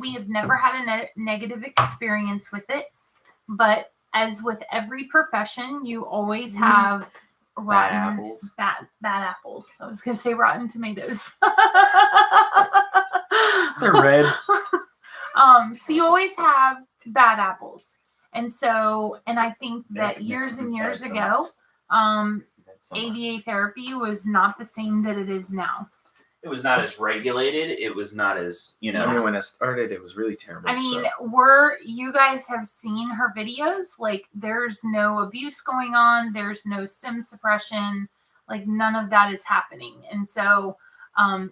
C: We have never had a negative experience with it, but as with every profession, you always have
B: Bad apples.
C: Bad apples. I was going to say rotten tomatoes.
B: They're red.
C: So you always have bad apples. And I think that years and years ago, ABA therapy was not the same that it is now.
A: It was not as regulated. It was not as,
B: I mean, when it started, it was really terrible.
C: I mean, you guys have seen her videos. Like, there's no abuse going on. There's no stim suppression. Like, none of that is happening. And so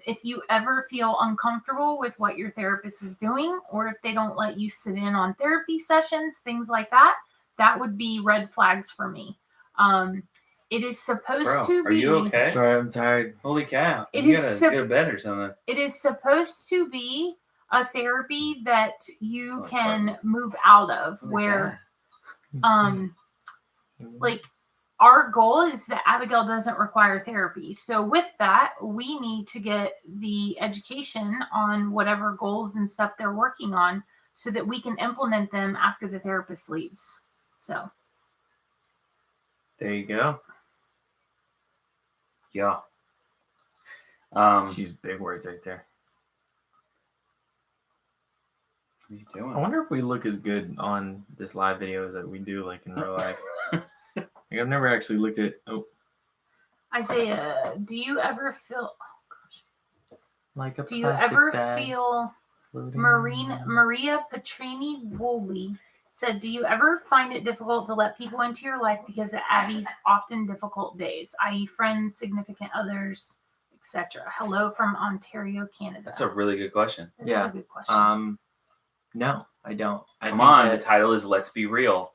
C: if you ever feel uncomfortable with what your therapist is doing, or if they don't let you sit in on therapy sessions, things like that, that would be red flags for me. It is supposed to be.
A: Are you okay?
B: Sorry, I'm tired.
A: Holy cow!
C: It
A: You
C: is
A: gotta go to bed or something.
C: It is supposed to be a therapy that you can move out of, where, like, our goal is that Abigail doesn't require therapy. So with that, we need to get the education on whatever goals and stuff they're working on so that we can implement them after the therapist leaves. So
B: there you go.
A: Yeah.
B: She's big words right there.
A: What are you doing?
B: I wonder if we look as good on this live video as that we do like in real life. Like, I've never actually looked at. Oh,
C: Isaiah, do you ever feel? Oh gosh.
B: Like a
C: do you
B: plastic
C: ever
B: bag
C: feel?
B: floating.
C: Maria Petrini Woolley said, do you ever find it difficult to let people into your life because of Abby's often difficult days, i.e. friends, significant others, etc.? Hello from Ontario, Canada.
A: That's a really good question.
C: That is a good question.
B: No, I don't.
A: Come on, the title is Let's Be Real.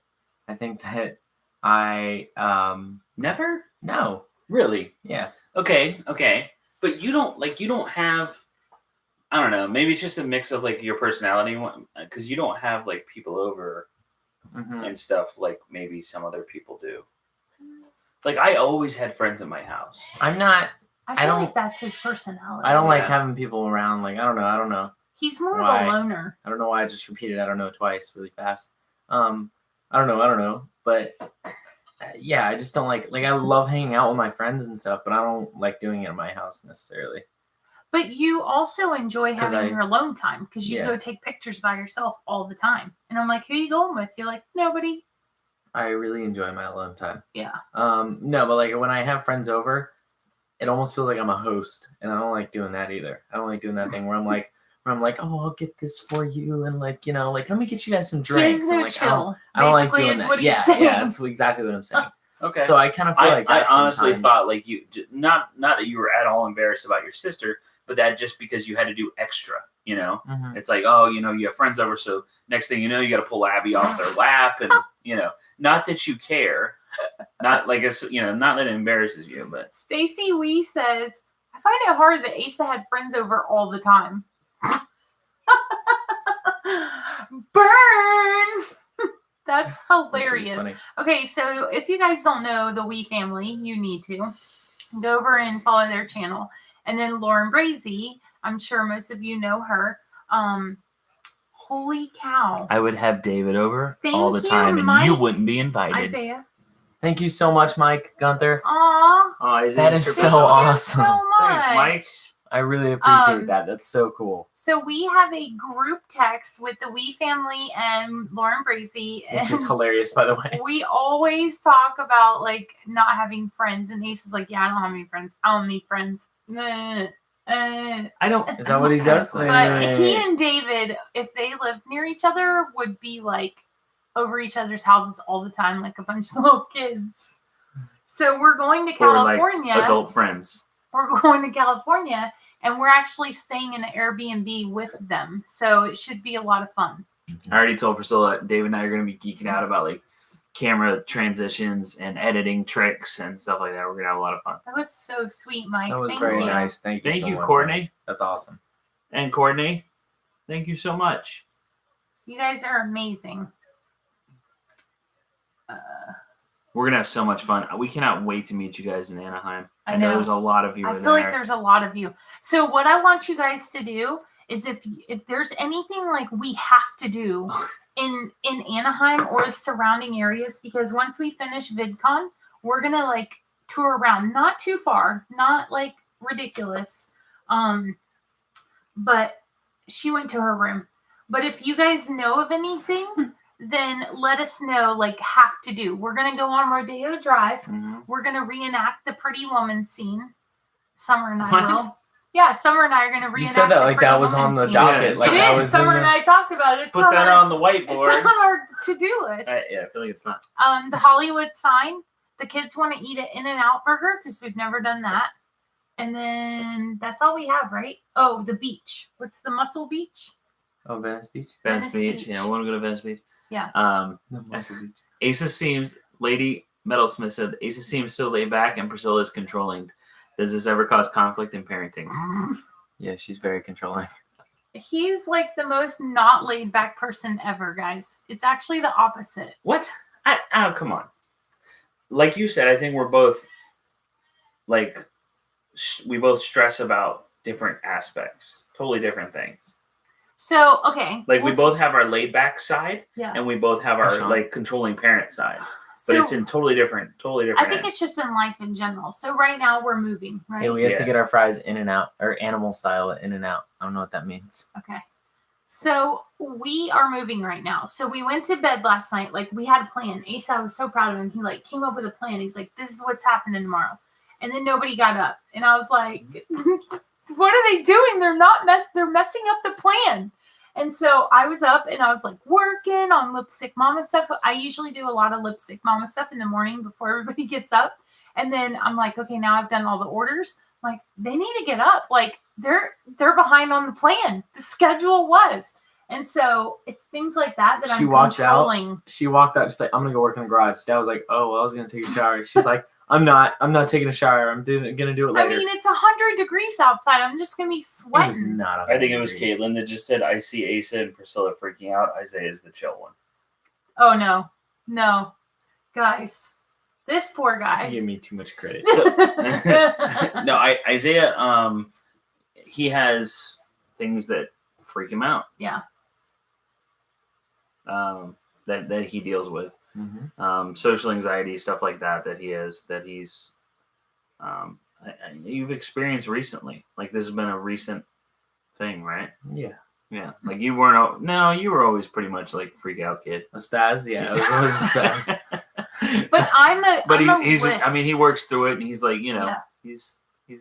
B: I think that I
A: Never?
B: No.
A: Really?
B: Yeah.
A: Okay. But you don't have, I don't know, maybe it's just a mix of like your personality, because you don't have like people over and stuff like maybe some other people do. Like, I always had friends in my house.
C: I feel like that's his personality.
B: I don't like having people around. Like, I don't know.
C: He's more of a loner.
B: I don't know why I just repeated I don't know twice really fast. I don't know. But yeah, I just don't like I love hanging out with my friends and stuff, but I don't like doing it in my house necessarily.
C: But you also enjoy having your alone time, because you go take pictures by yourself all the time. And I'm like, who are you going with? You're like, nobody.
B: I really enjoy my alone time.
C: Yeah.
B: No, but like when I have friends over, it almost feels like I'm a host, and I don't like doing that either. I don't like doing that thing where I'm like, oh, I'll get this for you, and like, let me get you guys some drinks.
C: He's no
B: like,
C: chill.
B: I don't like doing
C: is
B: that.
C: What he's
B: Yeah,
C: saying.
B: that's exactly what I'm saying.
A: Okay.
B: So I kind of feel like that.
A: I honestly
B: sometimes.
A: thought like you, not that you were at all embarrassed about your sister, but that just because you had to do extra, It's like, oh, you have friends over, so next thing you know, you got to pull Abby off their lap, and not that you care, not like it's, not that it embarrasses you, but.
C: Stacy Wee says, I find it hard that Asa had friends over all the time. Burn. That's hilarious.
B: Really
C: okay, so if you guys don't know the Wee family, you need to go over and follow their channel. And then Lauren Brazy, I'm sure most of you know her. Holy cow.
A: I would have David over
C: Thank
A: all the
C: you,
A: time, and
C: Mike.
A: you wouldn't be invited.
C: Isaiah,
D: Thank you so much, Mike Gunther.
C: Aw,
D: That is so
C: thank you
D: awesome.
C: so much.
A: Thanks, Mike.
D: I really appreciate
C: Um,
D: that. That's so cool.
C: So we have a group text with the Wee family and Lauren Brazy,
D: Which is
C: and
D: hilarious, by the way.
C: we always talk about like not having friends, and Ace is like, "Yeah, I don't have any friends. I don't need friends."
A: I don't.
D: Is that what he does?
C: But he and David, if they lived near each other, would be like over each other's houses all the time, like a bunch of little kids. So we're going to
A: Or like
C: California.
A: adult friends.
C: We're going to California, and we're actually staying in an Airbnb with them. So it should be a lot of fun.
A: I already told Priscilla, Dave and I are going to be geeking out about like camera transitions and editing tricks and stuff like that. We're going to have a lot of fun.
C: That was so sweet, Mike.
D: That was
C: Thank
D: very
C: you.
D: nice. Thank you.
A: Thank
D: so
A: you,
D: much.
A: Courtney.
D: That's awesome.
A: And Courtney, thank you so much.
C: You guys are amazing.
A: We're going to have so much fun. We cannot wait to meet you guys in Anaheim.
C: I
A: know
C: know.
A: there's a lot of you
C: I
A: there.
C: feel like there's a lot of you. So what I want you guys to do is if there's anything like we have to do in Anaheim or the surrounding areas, because once we finish VidCon, we're gonna like tour around, not too far, not like ridiculous. But she went to her room. But if you guys know of anything, then let us know, like, have to do. We're going to go on Rodeo Drive.
A: Mhm.
C: We're going to reenact the Pretty Woman scene. Summer and I
A: What?
C: will. Yeah, Summer and I are going to reenact
D: You said that
C: the
D: like
C: Pretty
D: that was
C: Woman
D: on the
C: scene.
D: docket.
A: Yeah,
D: like
C: It
D: that
C: is.
D: was
C: Summer
D: in
C: and
D: the...
C: I talked about it. It's
A: Put
C: on
A: that
C: our,
A: on the whiteboard.
C: It's on our to-do list.
A: Yeah, I feel like it's not.
C: The Hollywood sign. The kids want to eat an In-N-Out burger because we've never done that. And then that's all we have, right? Oh, the beach. What's the Muscle Beach?
D: Oh, Venice Beach?
A: Venice
C: Venice
A: Beach.
C: Beach.
A: Yeah, I want to go to Venice Beach.
C: Yeah.
D: The Muscle Beach.
A: Asa seems, Lady Metalsmith said, Asa seems so laid back and Priscilla is controlling. Does this ever cause conflict in parenting?
D: Yeah, she's very controlling.
C: He's like the most not laid back person ever, guys. It's actually the opposite.
A: What? Oh, come on. Like you said, I think we're both, like, we both stress about different aspects, totally different things.
C: So, okay.
A: Like, we
C: let's-
A: both have our laid back side,
C: Yeah.
A: and we both have our,
D: Sean.
A: like, controlling parent side. But
C: So,
A: it's in totally different
C: I think
A: ends.
C: it's just in life in general. So right now we're moving, right?
D: Hey, we have
A: Yeah.
D: to get our fries in and out, or animal style in and out. I don't know what that means.
C: Okay. So we are moving right now. So we went to bed last night. Like we had a plan. Asa was so proud of him. He like came up with a plan. He's like, this is what's happening tomorrow. And then nobody got up. And I was like, what are they doing? They're messing up the plan. And so I was up and I was like working on Lipstick Mama stuff. I usually do a lot of Lipstick Mama stuff in the morning before everybody gets up. And then I'm like, okay, now I've done all the orders. I'm like, they need to get up. Like they're behind on the plan. The schedule was. And so it's things like that
D: She
C: I'm
D: walked out.
C: controlling.
D: She walked out. She's like, I'm gonna go work in the garage. Dad was like, oh, well, I was gonna take a shower. She's like, I'm not taking a shower. I'm gonna do it
C: I
D: later.
C: mean, it's 100 degrees outside. I'm just gonna be
D: It was
C: sweating.
D: not.
A: I think it was
D: 100 degrees.
A: Caitlin that just said, I see Asa and Priscilla freaking out. Isaiah is the chill one.
C: Oh no, guys, this poor
D: You
C: guy.
D: give me too much credit.
A: No, Isaiah, he has things that freak him out.
C: Yeah.
A: That he deals with.
D: Mhm.
A: Social anxiety, stuff like that he's you've experienced recently. Like this has been a recent thing, right?
D: Yeah.
A: Yeah. Like you were always pretty much like freak out kid.
D: A spaz? Yeah, it was always a spaz.
C: But
A: But
C: I'm a
A: he's
C: list.
A: I mean he works through it and he's like,
C: Yeah.
A: he's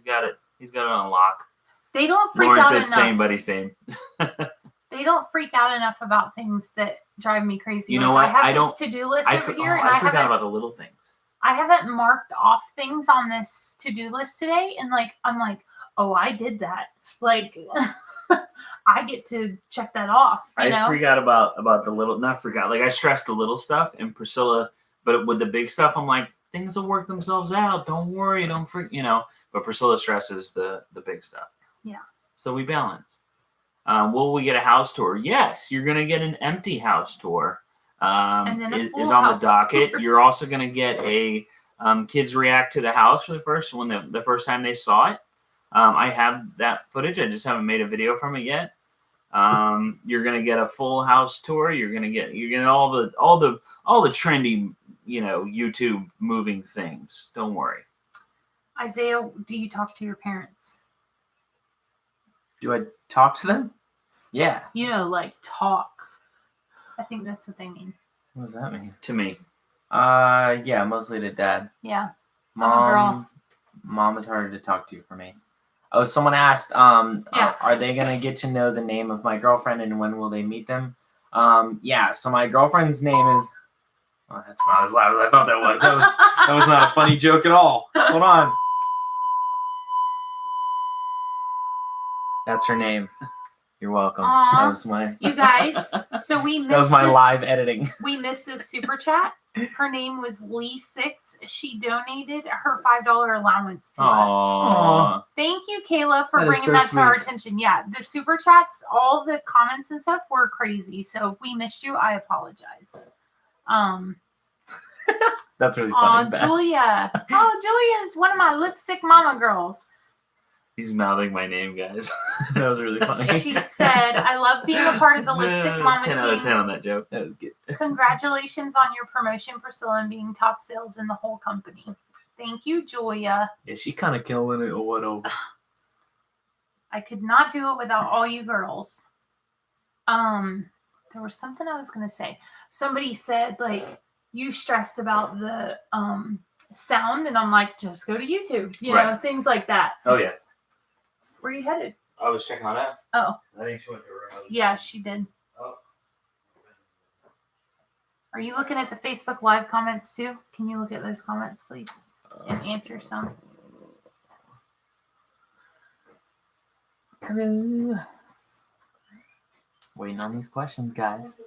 A: got it on lock.
C: They don't freak
A: Lauren
C: out
A: said
C: enough.
A: same buddy same.
C: They don't freak out enough about things that drive me crazy.
A: You know
C: Like,
A: what?
C: I
A: I
C: have
A: don't-
C: this to-do list
A: I
C: over here, and
A: I
C: I
A: forgot
C: haven't
A: about the little things.
C: I haven't marked off things on this to-do list today, and like I'm like, oh, I did that. Like I get to check that off. You
A: I
C: know?
A: forgot about the little, not forgot. Like I stressed the little stuff, and Priscilla, but with the big stuff, I'm like, things will work themselves out. Don't worry, don't freak, But Priscilla stresses the big stuff.
C: Yeah.
A: So we balance. Will we get a house tour? Yes, you're gonna get an empty house tour.
C: And then a
A: Is
C: full
A: on the
C: house
A: docket.
C: tour.
A: You're also gonna get a kids react to the house for the first time they saw it. I have that footage. I just haven't made a video from it yet. You're gonna get a full house tour. You're gonna get all the trendy, YouTube moving things. Don't worry.
C: Isaiah, do you talk to your parents?
D: Do I talk to them? Yeah.
C: Like talk. I think that's what they mean.
D: What does that mean?
A: To me.
D: Yeah, mostly to Dad.
C: Yeah. I'm a girl.
D: Mom is harder to talk to for me. Oh, someone asked,
C: Yeah.
D: are they gonna get to know the name of my girlfriend and when will they meet them? Yeah. So my girlfriend's name is. Oh, that's not as loud as I thought that was. That was not a funny joke at all. Hold on. That's her name. You're welcome.
C: Aw.
D: That was my.
C: You guys, so we missed
D: That was my
C: this,
D: live editing.
C: We missed this super chat. Her name was Lee6. She donated her $5 allowance to us.
A: Aww.
C: Thank you, Kayla, for
D: That is
C: bringing
D: so
C: that to our
D: sweet.
C: attention. Yeah, the super chats, all the comments and stuff were crazy. So if we missed you, I apologize.
D: That's really
C: Aw,
D: funny. Beth.
C: Julia. Oh, Julia is one of my lipstick mama girls.
A: He's mouthing my name, guys.
D: That was really funny.
C: She said, I love being a part of the lipstick mama
A: 10 out of 10
C: team.
A: on that joke.
D: That was good.
C: Congratulations on your promotion, Priscilla, and being top sales in the whole company. Thank you, Julia.
D: Yeah, she kind of killing it or whatever.
C: I could not do it without all you girls. There was something I was gonna say. Somebody said, like, you stressed about the sound, and I'm like, just go to YouTube, you know,
A: Right.
C: things like that.
A: Oh, yeah.
C: Where are you headed?
A: I was checking on that.
C: Oh,
A: I think she went to her house.
C: yeah, she did.
A: Oh.
C: Are you looking at the Facebook Live comments too? Can you look at those comments, please, and answer some?
D: Waiting on these questions, guys.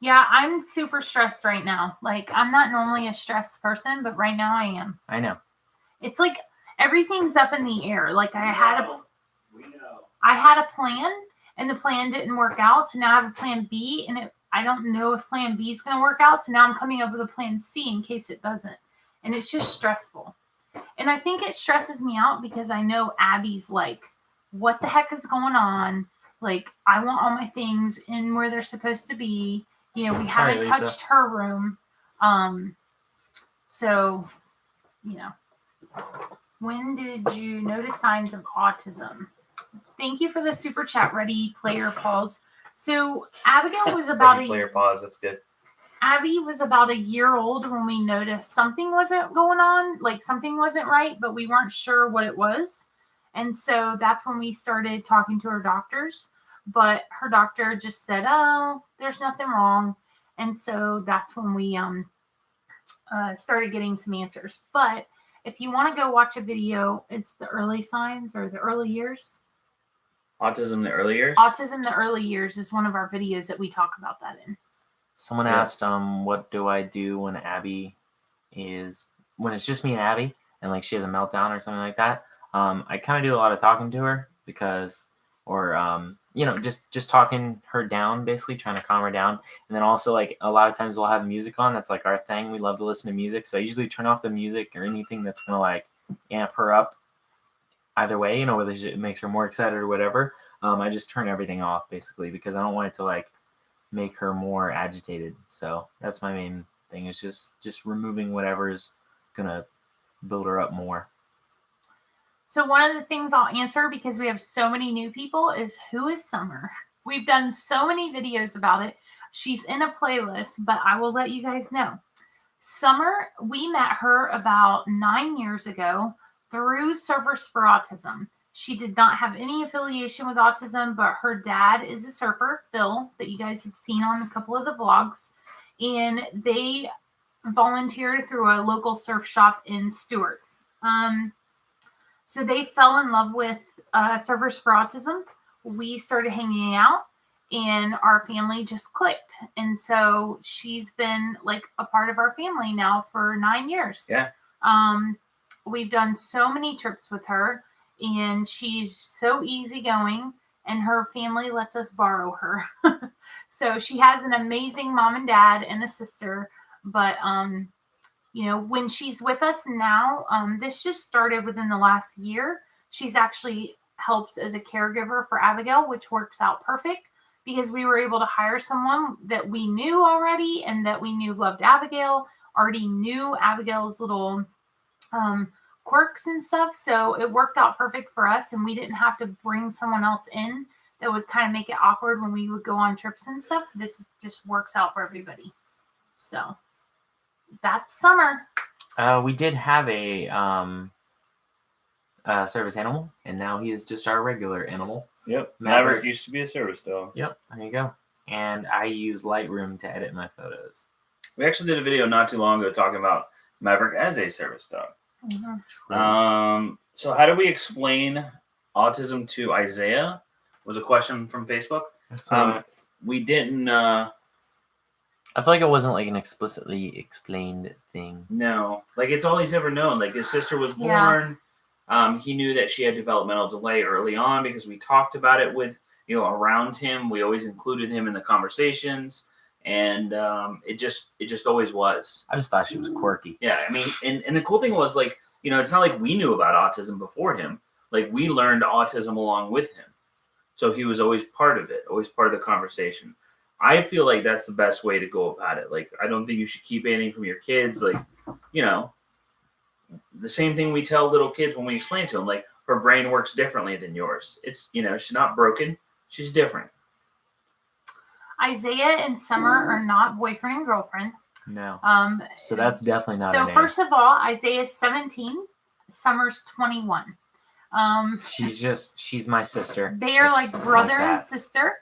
C: Yeah, I'm super stressed right now. Like, I'm not normally a stressed person, but right now I am.
D: I know.
C: It's like everything's up in the air. Like I had a plan, and the plan didn't work out, so now I have a plan B, and I don't know if plan B is going to work out, so now I'm coming up with a plan C in case it doesn't. And it's just stressful. And I think it stresses me out because I know Abby's like, what the heck is going on? Like, I want all my things in where they're supposed to be. We
D: Sorry,
C: haven't
D: Lisa.
C: touched her room. So, when did you notice signs of autism? Thank you for the super chat, Ready Player Pause. So, Abigail was about
A: Player pause. That's good.
C: Abby was about a year old when we noticed something wasn't going on, like something wasn't right, but we weren't sure what it was. And so that's when we started talking to her doctors. But her doctor just said, oh, there's nothing wrong. And so that's when we started getting some answers. But if you want to go watch a video, it's the early signs or the early years.
A: Autism the early years?
C: Autism the early years is one of our videos that we talk about that in.
D: Someone asked, what do I do when when it's just me and Abby and like she has a meltdown or something like that? I kind of do a lot of talking to her just talking her down, basically trying to calm her down. And then also like a lot of times we'll have music on. That's like our thing. We love to listen to music. So I usually turn off the music or anything that's going to like amp her up either way, whether it makes her more excited or whatever. I just turn everything off basically because I don't want it to like make her more agitated. So that's my main thing is just removing whatever is going to build her up more.
C: So one of the things I'll answer because we have so many new people is who is Summer? We've done so many videos about it. She's in a playlist, but I will let you guys know. Summer, we met her about 9 years ago through Surfers for Autism. She did not have any affiliation with autism, but her dad is a surfer, Phil, that you guys have seen on a couple of the vlogs. And they volunteered through a local surf shop in Stewart. So they fell in love with Surfers for Autism. We started hanging out, and our family just clicked. And so she's been like a part of our family now for 9 years.
A: Yeah.
C: We've done so many trips with her, and she's so easygoing, and her family lets us borrow her. So she has an amazing mom and dad and a sister, but when she's with us now, this just started within the last year. She's actually helps as a caregiver for Abigail, which works out perfect. because we were able to hire someone that we knew already and that we knew loved Abigail, already knew Abigail's little quirks and stuff. So it worked out perfect for us, and we didn't have to bring someone else in that would kind of make it awkward when we would go on trips and stuff. Just works out for everybody. So that's Summer.
D: We did have a service animal, and now he is just our regular animal.
A: Yep.
D: Maverick.
A: Maverick used to be a service dog.
D: Yep, there you go. And I use Lightroom to edit my photos.
A: We actually did a video not too long ago talking about Maverick as a service dog.
C: Mm-hmm.
A: So how do we explain autism to Isaiah? Was a question from Facebook. We didn't.
D: I feel like it wasn't like an explicitly explained thing.
A: No, like it's all he's ever known. Like his sister was born. He knew that she had developmental delay early on because we talked about it with, around him. We always included him in the conversations, and it just always was.
D: I just thought she was quirky.
A: Yeah, I mean, and the cool thing was, like, it's not like we knew about autism before him. Like, we learned autism along with him. So he was always part of it, always part of the conversation. I feel like that's the best way to go about it. Like, I don't think you should keep anything from your kids. Like, the same thing we tell little kids when we explain to them, like, her brain works differently than yours. It's, she's not broken. She's different.
C: Isaiah and Summer are not boyfriend and girlfriend.
D: No. So that's definitely not.
C: So first of all, Isaiah's 17, Summer's 21.
D: She's my sister.
C: They are like brother and sister.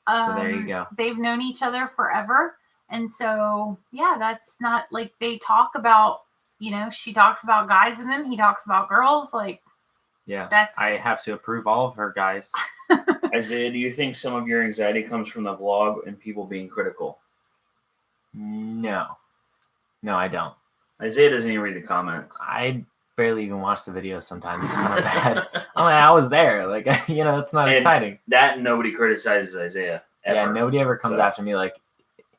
D: So there you go.
C: They've known each other forever. And so, yeah, that's not like they talk about, she talks about guys with him. He talks about girls. Like,
D: yeah, I have to approve all of her guys.
A: Isaiah, do you think some of your anxiety comes from the vlog and people being critical?
D: No, I don't.
A: Isaiah doesn't even read the comments.
D: I barely even watch the videos sometimes. It's kind of bad. I'm like, I was there. Like, it's not exciting.
A: That nobody criticizes Isaiah ever.
D: Yeah, nobody ever comes after me like,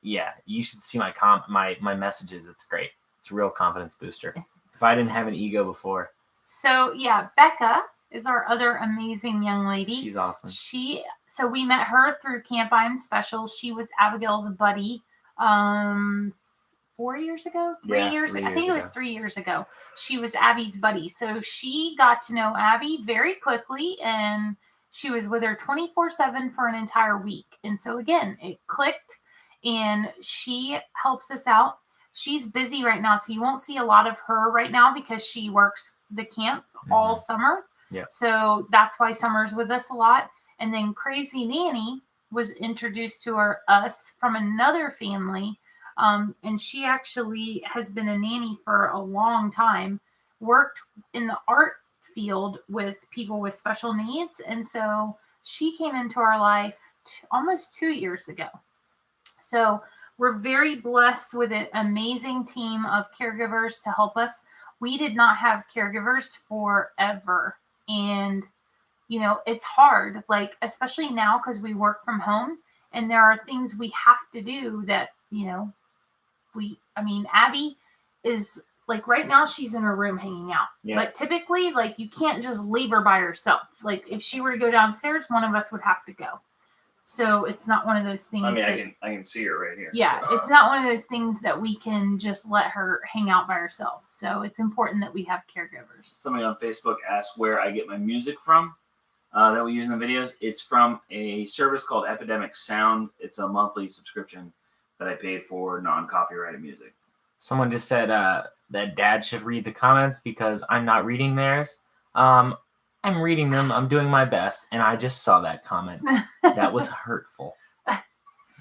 D: yeah, you should see my messages. It's great. It's a real confidence booster. If I didn't have an ego before. So,
C: yeah, Becca is our other amazing young lady.
D: She's awesome.
C: So we met her through Camp I Am Special. She was Abigail's buddy 4 years ago? 3 years? I think it was 3 years ago. She was Abby's buddy. So she got to know Abby very quickly, and she was with her 24/7 for an entire week. And so again, it clicked, and she helps us out. She's busy right now, so you won't see a lot of her right now because she works the camp all summer.
D: Yeah.
C: So that's why Summer's with us a lot. And then Crazy Nanny was introduced to us from another family. And she actually has been a nanny for a long time, worked in the art field with people with special needs. And so she came into our life almost 2 years ago. So we're very blessed with an amazing team of caregivers to help us. We did not have caregivers forever. And, it's hard, like, especially now because we work from home and there are things we have to do that, Abby is like, right now she's in her room hanging out. Yeah. But typically, like, you can't just leave her by herself. Like, if she were to go downstairs, one of us would have to go. So it's not one of those things.
A: I mean, I can see her right here.
C: Yeah, so. It's not one of those things that we can just let her hang out by herself. So it's important that we have caregivers.
A: Somebody on Facebook asked where I get my music from that we use in the videos. It's from a service called Epidemic Sound. It's a monthly subscription that I paid for non-copyrighted music.
D: Someone just said that Dad should read the comments because I'm not reading theirs. I'm reading them. I'm doing my best. And I just saw that comment. That was hurtful.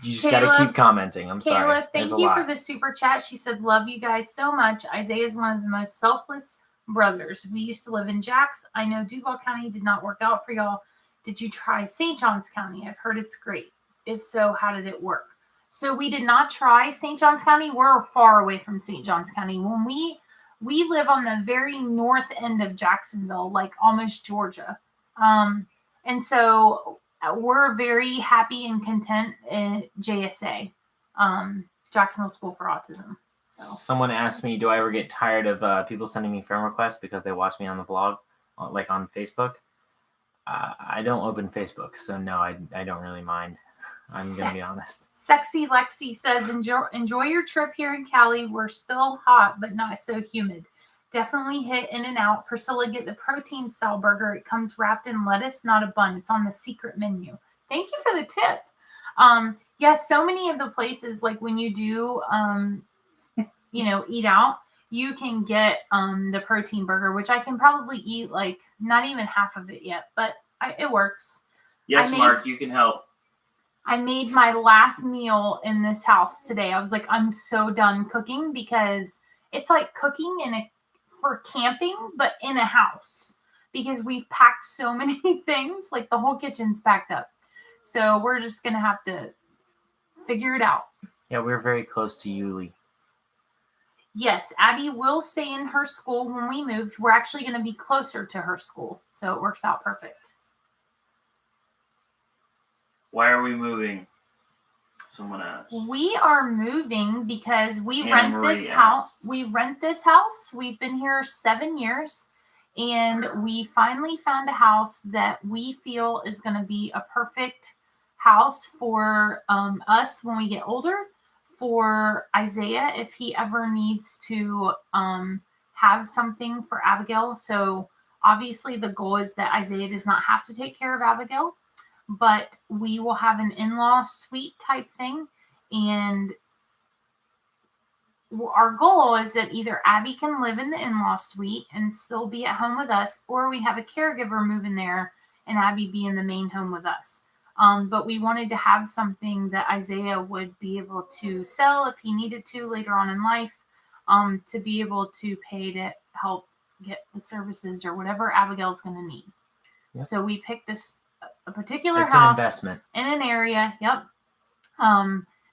D: You just got to keep commenting. I'm sorry.
C: Thank you for the super chat. She said, love you guys so much. Isaiah is one of the most selfless brothers. We used to live in Jax. I know Duval County did not work out for y'all. Did you try St. Johns County? I've heard it's great. If so, how did it work? So we did not try St. Johns County. We're far away from St. Johns County. When we live on the very north end of Jacksonville, like almost Georgia. And so we're very happy and content in JSA, Jacksonville School for Autism. So.
D: Someone asked me, do I ever get tired of people sending me friend requests because they watch me on the vlog, like on Facebook? I don't open Facebook, so no, I don't really mind. I'm gonna be honest.
C: Sexy Lexi says, enjoy your trip here in Cali. We're still hot, but not so humid. Definitely hit In and Out. Priscilla, get the protein style burger. It comes wrapped in lettuce, not a bun. It's on the secret menu. Thank you for the tip. Yes, so many of the places, like when you do, eat out, you can get the protein burger, which I can probably eat like not even half of it yet, but it works.
A: Yes, Mark, you can help.
C: I made my last meal in this house today. I was like, I'm so done cooking because it's like cooking for camping, but in a house because we've packed so many things. Like the whole kitchen's packed up. So we're just going to have to figure it out.
D: Yeah, we're very close to Yulee.
C: Yes, Abby will stay in her school when we moved. We're actually going to be closer to her school. So it works out perfect.
A: Why are we moving? Someone asked.
C: We are moving because we
A: Anna
C: rent
A: Marie
C: this
A: asked.
C: house. We rent this house. We've been here 7 years, and we finally found a house that we feel is going to be a perfect house for us when we get older, for Isaiah if he ever needs to have something for Abigail. So obviously the goal is that Isaiah does not have to take care of Abigail, but we will have an in-law suite type thing. And our goal is that either Abby can live in the in-law suite and still be at home with us, or we have a caregiver move in there and Abby be in the main home with us. But we wanted to have something that Isaiah would be able to sell if he needed to later on in life, to be able to pay to help get the services or whatever Abigail's going to need.
D: Yep.
C: So we picked a particular
D: It's
C: house
D: an investment
C: in an area,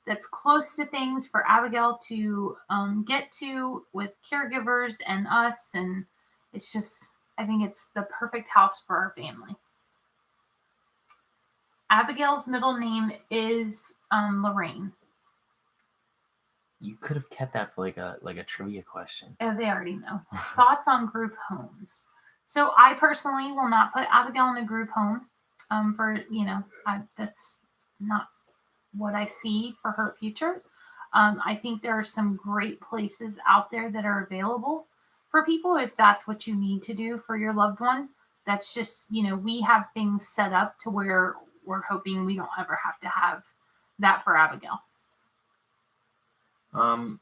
C: that's close to things for Abigail to get to with caregivers and us. And it's just, I think it's the perfect house for our family. Abigail's middle name is Lorraine.
D: You could have kept that for like a trivia question.
C: Oh, they already know. Thoughts on group homes. So I personally will not put Abigail in a group home. That's not what I see for her future. I think there are some great places out there that are available for people if that's what you need to do for your loved one. That's just, we have things set up to where we're hoping we don't ever have to have that for Abigail.
D: I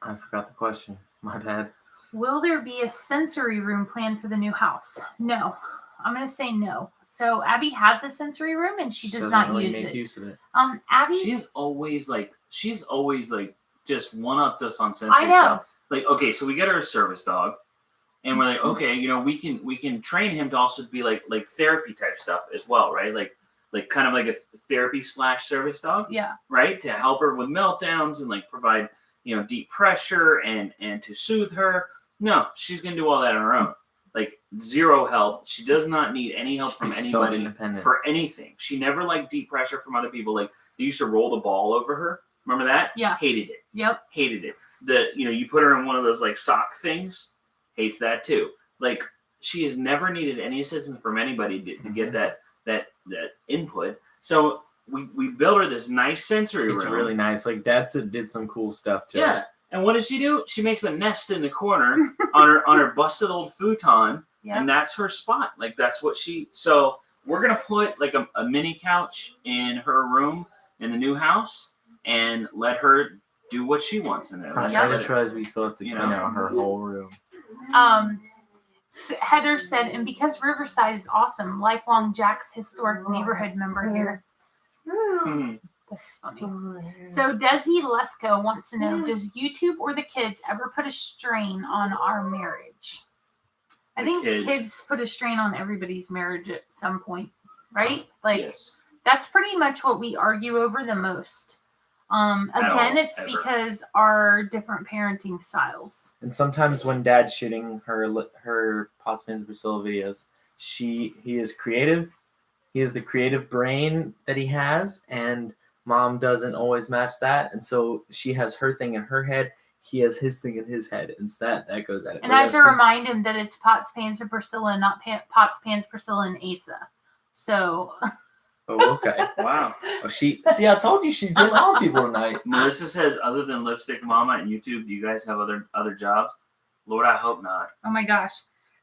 D: forgot the question. My bad.
C: Will there be a sensory room planned for the new house? No. I'm going to say no. So Abby has a sensory room and she does not use it.
D: Use of it.
C: Abby,
A: She's always just one-upped us on sensory
C: I know.
A: stuff. Like, okay, so we get her a service dog, and we're like, okay, we can train him to also be like therapy type stuff as well, right? Like kind of like a therapy / service dog,
C: yeah.
A: right? To help her with meltdowns and like provide deep pressure and to soothe her. No, she's gonna do all that on her own. Like zero help. She does not need any help from anybody for anything. She never liked deep pressure from other people. Like they used to roll the ball over her. Remember that?
C: Yeah.
A: Hated it.
C: Yep.
A: Hated it. You put her in one of those like sock things. Hates that too. Like she has never needed any assistance from anybody to get that input. So we built her this nice sensory room.
D: It's really nice. Like Dad did some cool stuff too.
A: Yeah. And what does she do? She makes a nest in the corner on her busted old futon, and that's her spot. Like that's what So we're gonna put like a mini couch in her room in the new house and let her do what she wants in there.
D: I just realized we still have to clean out her whole room.
C: Heather said, and because Riverside is awesome, lifelong Jack's historic neighborhood member here. That's funny. So Desi Lethko wants to know, does YouTube or the kids ever put a strain on our marriage? I think kids put a strain on everybody's marriage at some point, right? Like yes. That's pretty much what we argue over the most. It's because our different parenting styles.
D: And sometimes when Dad's shooting her Pots, Pans, Priscilla videos, he is creative. He has the creative brain that he has, and Mom doesn't always match that, and so she has her thing in her head,
E: he has his thing in his head, and so that goes at it.
C: And I have to remind him that it's Pots, Pans, and Priscilla, not Pots, Pans, Priscilla, and Asa. So.
E: Oh, okay.
A: Wow.
E: Oh, see, I told you she's getting on people tonight.
A: Melissa says, other than Lipstick Mama and YouTube, do you guys have other jobs? Lord, I hope not.
C: Oh my gosh.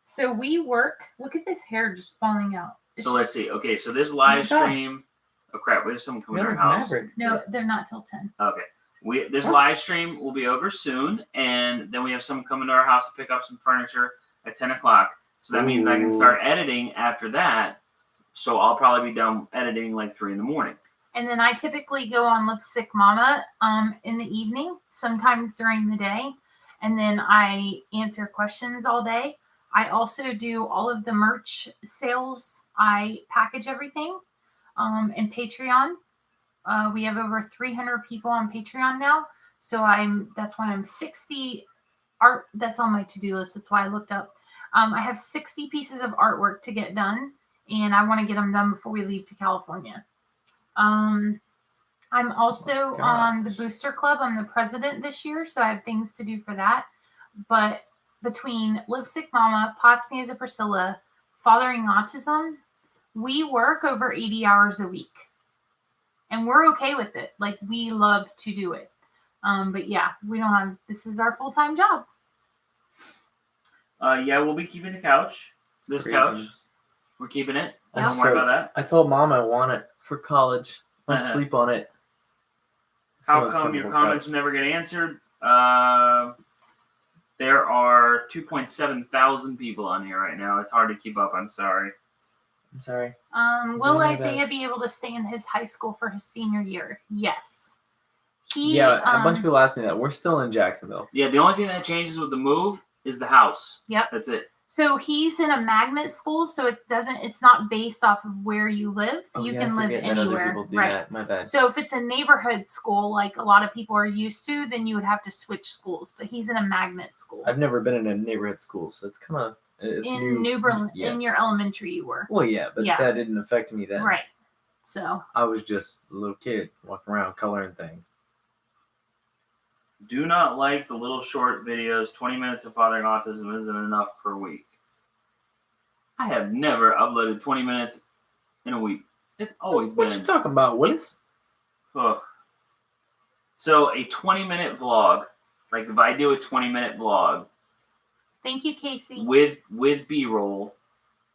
C: So we work. Look at this hair just falling out.
A: So let's see. Okay, so this live
E: gosh.
A: stream. Oh crap! We have someone coming to
E: You're
A: our
E: like
A: house.
E: Maverick.
C: No, they're not till 10.
A: Okay. This
E: What?
A: live stream will be over soon, and then we have someone coming to our house to pick up some furniture at 10 o'clock. So that means I can start editing after that. So I'll probably be done editing like 3 in the morning.
C: And then I typically go on Lipstick Mama in the evening, sometimes during the day. And then I answer questions all day. I also do all of the merch sales. I package everything. And Patreon. We have over 300 people on Patreon now. So that's why I'm 60 art. That's on my to-do list. That's why I looked up. I have 60 pieces of artwork to get done. And I want to get them done before we leave to California. I'm also on the Booster Club. I'm the president this year, so I have things to do for that. But between Lipstick Mama, Pots, Pans, and Priscilla, Fathering Autism, we work over 80 hours a week. And we're okay with it. Like, we love to do it. But yeah, this is our full-time job.
A: Yeah, we'll be keeping the couch. This couch.
E: Craziness.
A: We're keeping it.
C: Yeah.
A: Don't worry about that.
E: I told Mom I want it for college. I'll sleep on it. It's the
A: How
E: most
A: come your
E: comfortable
A: comments
E: couch.
A: never get answered? There are 2.7 thousand people on here right now. It's hard to keep up. I'm sorry.
E: I'm sorry.
C: Will
E: my
C: Isaiah
E: best.
C: be able to stay in his high school for his senior year? Yes.
E: Yeah, a bunch of people ask me that. We're still in Jacksonville.
A: Yeah, the only thing that changes with the move is the house.
C: Yep.
A: That's it.
C: So he's in a magnet school, so it's not based off of where you live. You can live anywhere.
E: Other people do
C: Right.
E: that. My bad.
C: So if it's a neighborhood school like a lot of people are used to, then you would have to switch schools. But he's in a magnet school.
E: I've never been in a neighborhood school, so it's kind of
C: in New Berlin, in your elementary you were.
E: Well, yeah, but
C: Yeah.
E: that didn't affect me then.
C: Right. So
E: I was just a little kid walking around coloring things.
A: Do not like the little short videos. 20 minutes of fathering autism isn't enough per week. I have never uploaded 20 minutes in a week. It's always
E: What
A: been.
E: you talking about, Willis?
A: Ugh. So a 20-minute vlog, like if I do a 20-minute vlog
C: thank you, Casey.
A: with B-roll,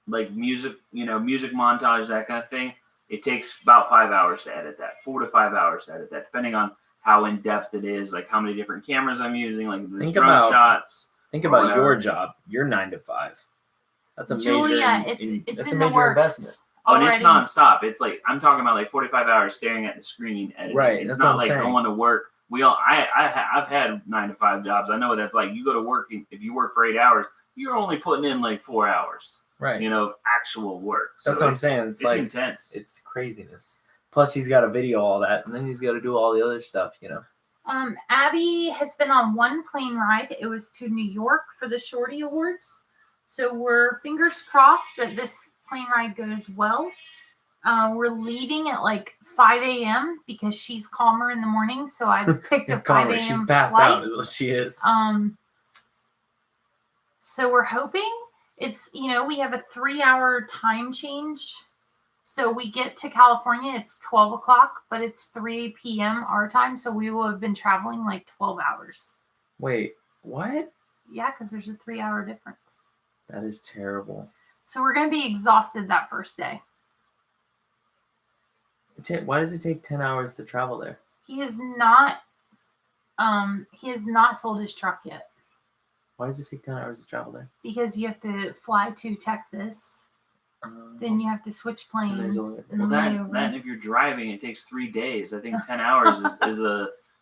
A: like music, music montage, that kind of thing, it takes about 5 hours to edit that. 4 to 5 hours to edit that, depending on how in depth it is, like how many different cameras I'm using, like the
E: Think
A: drone
E: about-
A: shots.
E: Think about
A: whatever.
E: your job. You're 9 to 5. That's a
C: Julia,
E: major.
C: it's
E: that's
C: in
E: a
C: the
E: major
C: works.
E: investment.
A: Oh, and it's
C: already.
A: nonstop. It's like I'm talking about like 45 hours staring at the screen editing.
E: Right,
A: It's
E: that's
A: not
E: what I'm
A: like
E: saying.
A: going to work. I've had 9 to 5 jobs. I know what that's like. You go to work. If you work for 8 hours, you're only putting in like 4 hours.
E: Right.
A: Actual work. So
E: That's what I'm saying. It's like
A: intense.
E: it's craziness. Plus, he's got to video all that, and then he's got to do all the other stuff.
C: Abby has been on one plane ride. It was to New York for the Shorty Awards. So we're fingers crossed that this plane ride goes well. We're leaving at like 5 a.m. because she's calmer in the morning. So I picked a 5
E: Calmer.
C: a.m.
E: She's passed
C: flight.
E: out, is what she is.
C: So we're hoping we have a 3-hour time change. So we get to California, it's 12 o'clock, but it's 3 p.m. our time. So we will have been traveling like 12 hours.
E: Wait, what?
C: Yeah, because there's a 3-hour difference.
E: That is terrible.
C: So we're going to be exhausted that first day.
E: Why does it take 10 hours to travel there?
C: He has not sold his truck yet
E: Why does it take 10 hours to travel there?
C: because you have to fly to Texas. Then you have to switch
E: there's
C: planes.
E: only-
C: And
A: Well,
C: then
A: that if you're driving, it takes 3 days. I think 10 hours is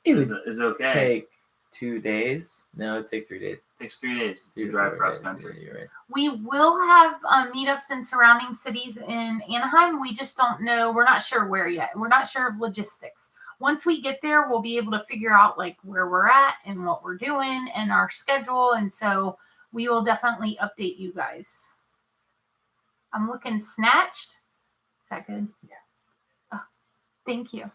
E: It would
A: okay.
E: take 2 days. No, it'd take 3 days.
A: It takes 3 days to
E: 3
A: drive
E: 4
A: cross
E: days.
A: country.
E: Yeah, you're right.
C: we will have meetups in surrounding cities in Anaheim. We just don't know. We're not sure where yet. We're not sure of logistics. Once we get there, we'll be able to figure out like where we're at and what we're doing and our schedule. And so we will definitely update you guys. I'm looking snatched. Is that good?
E: Yeah.
C: Oh, thank you.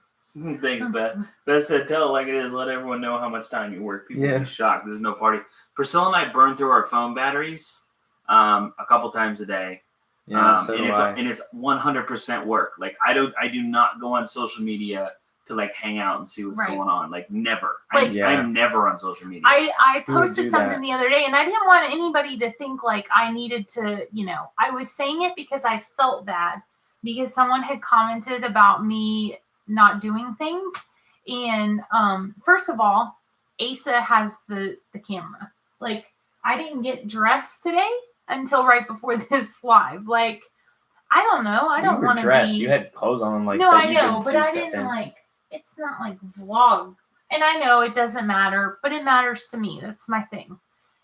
A: Thanks, Beth. Beth said, "Tell it like it is. Let everyone know how much time you work. People will
E: Yeah.
A: be shocked. There's no party." Priscilla and I burn through our phone batteries a couple times a day.
E: Yeah, so do I.
A: And it's 100% work. Like I do not go on social media to like hang out and see what's
C: Right.
A: going on. Like never.
C: Like-
A: I'm never on social media.
C: I
E: Who would
C: posted
E: do
C: something
E: that?
C: the other day, and I didn't want anybody to think like I needed to, I was saying it because I felt bad because someone had commented about me not doing things. And first of all, Asa has the camera. Like, I didn't get dressed today until right before this live. Like, I don't know. I
D: You
C: don't
D: were
C: want to
D: dressed.
C: be.
D: You had clothes on, like
C: No,
D: that
C: I
D: you
C: know,
D: could
C: but
D: do
C: I
D: stuff
C: didn't
D: in.
C: like. It's not like vlog, and I know it doesn't matter, but it matters to me. That's my thing.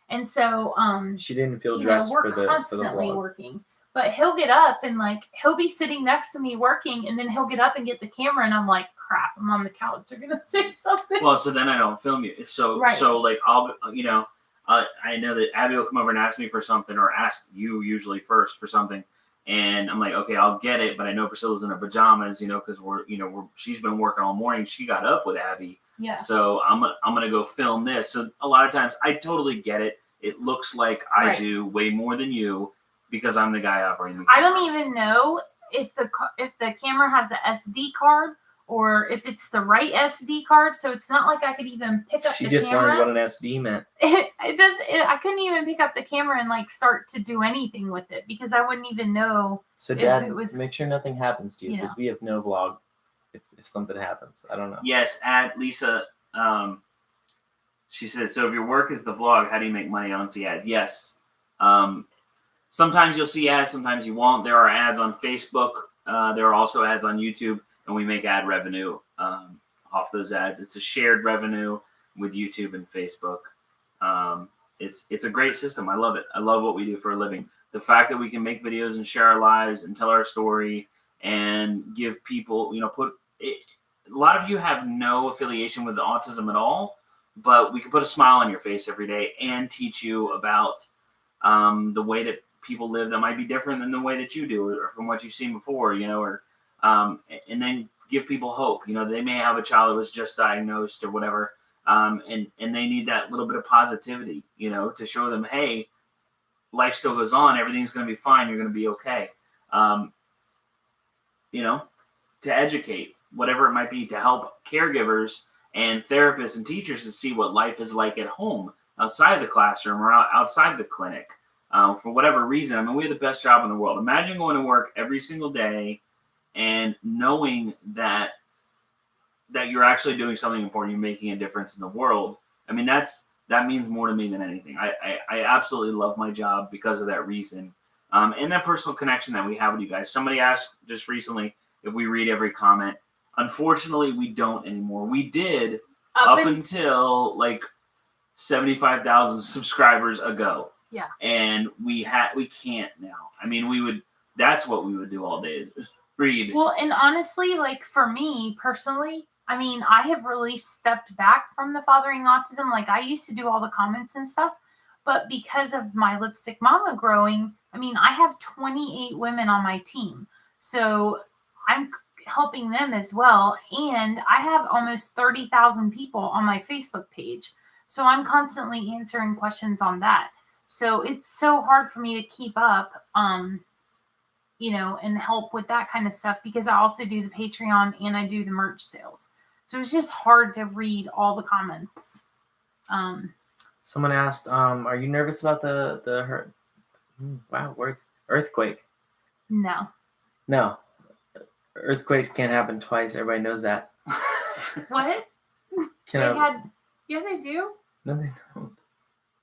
C: And so,
D: She didn't feel
C: you know,
D: dressed
C: we're
D: for the
C: constantly
D: vlog.
C: working. But he'll get up and like he'll be sitting next to me working, and then he'll get up and get the camera, and I'm like, crap, I'm on the couch. They're gonna say something.
A: Well, so then I don't film you. So
C: Right.
A: so like I know that Abby will come over and ask me for something, or ask you usually first for something, and I'm like, okay, I'll get it, but I know Priscilla's in her pajamas, because she's been working all morning. She got up with Abby,
C: Yeah.
A: so I'm gonna go film this. So a lot of times I totally get it. It looks like I
C: Right.
A: do way more than you because I'm the guy operating the
C: I
A: camera.
C: don't even know if the camera has the SD card or if it's the right SD card. So it's not like I could even pick up
D: She
C: the
D: just
C: camera.
D: learned what an SD meant.
C: I couldn't even pick up the camera and like start to do anything with it because I wouldn't even know.
D: So,
C: If
D: Dad,
C: it was-
D: make sure nothing happens to you because we have no vlog. If something happens, I don't know.
A: Yes, at Lisa. She said, "So if your work is the vlog, how do you make money? I don't see ads." Yes. Sometimes you'll see ads, sometimes you won't. There are ads on Facebook. There are also ads on YouTube, and we make ad revenue off those ads. It's a shared revenue with YouTube and Facebook. It's a great system. I love it. I love what we do for a living. The fact that we can make videos and share our lives and tell our story and give people, a lot of you have no affiliation with the autism at all, but we can put a smile on your face every day and teach you about the way that people live that might be different than the way that you do or from what you've seen before, and then give people hope. They may have a child that was just diagnosed or whatever, and they need that little bit of positivity, to show them, hey, life still goes on. Everything's going to be fine. You're going to be okay. To educate, whatever it might be, to help caregivers and therapists and teachers to see what life is like at home, outside of the classroom or outside of the clinic, for whatever reason. I mean, we have the best job in the world. Imagine going to work every single day and knowing that you're actually doing something important. You're making a difference in the world. I mean, that means more to me than anything. I absolutely love my job because of that reason, and that personal connection that we have with you guys. Somebody asked just recently if we read every comment. Unfortunately, we don't anymore. We did up until like 75,000 subscribers ago.
C: Yeah.
A: And we can't now. I mean, that's what we would do all day is read.
C: Well, and honestly, like for me personally, I mean, I have really stepped back from the fathering autism. Like I used to do all the comments and stuff, but because of my Lipstick Mama growing, I mean, I have 28 women on my team. So I'm helping them as well. And I have almost 30,000 people on my Facebook page. So I'm constantly answering questions on that. So it's so hard for me to keep up, and help with that kind of stuff because I also do the Patreon and I do the merch sales. So it's just hard to read all the comments.
D: Someone asked, "Are you nervous about earthquake?"
C: No.
D: No, earthquakes can't happen twice. Everybody knows that.
C: What? Yeah, they do.
D: No, they don't.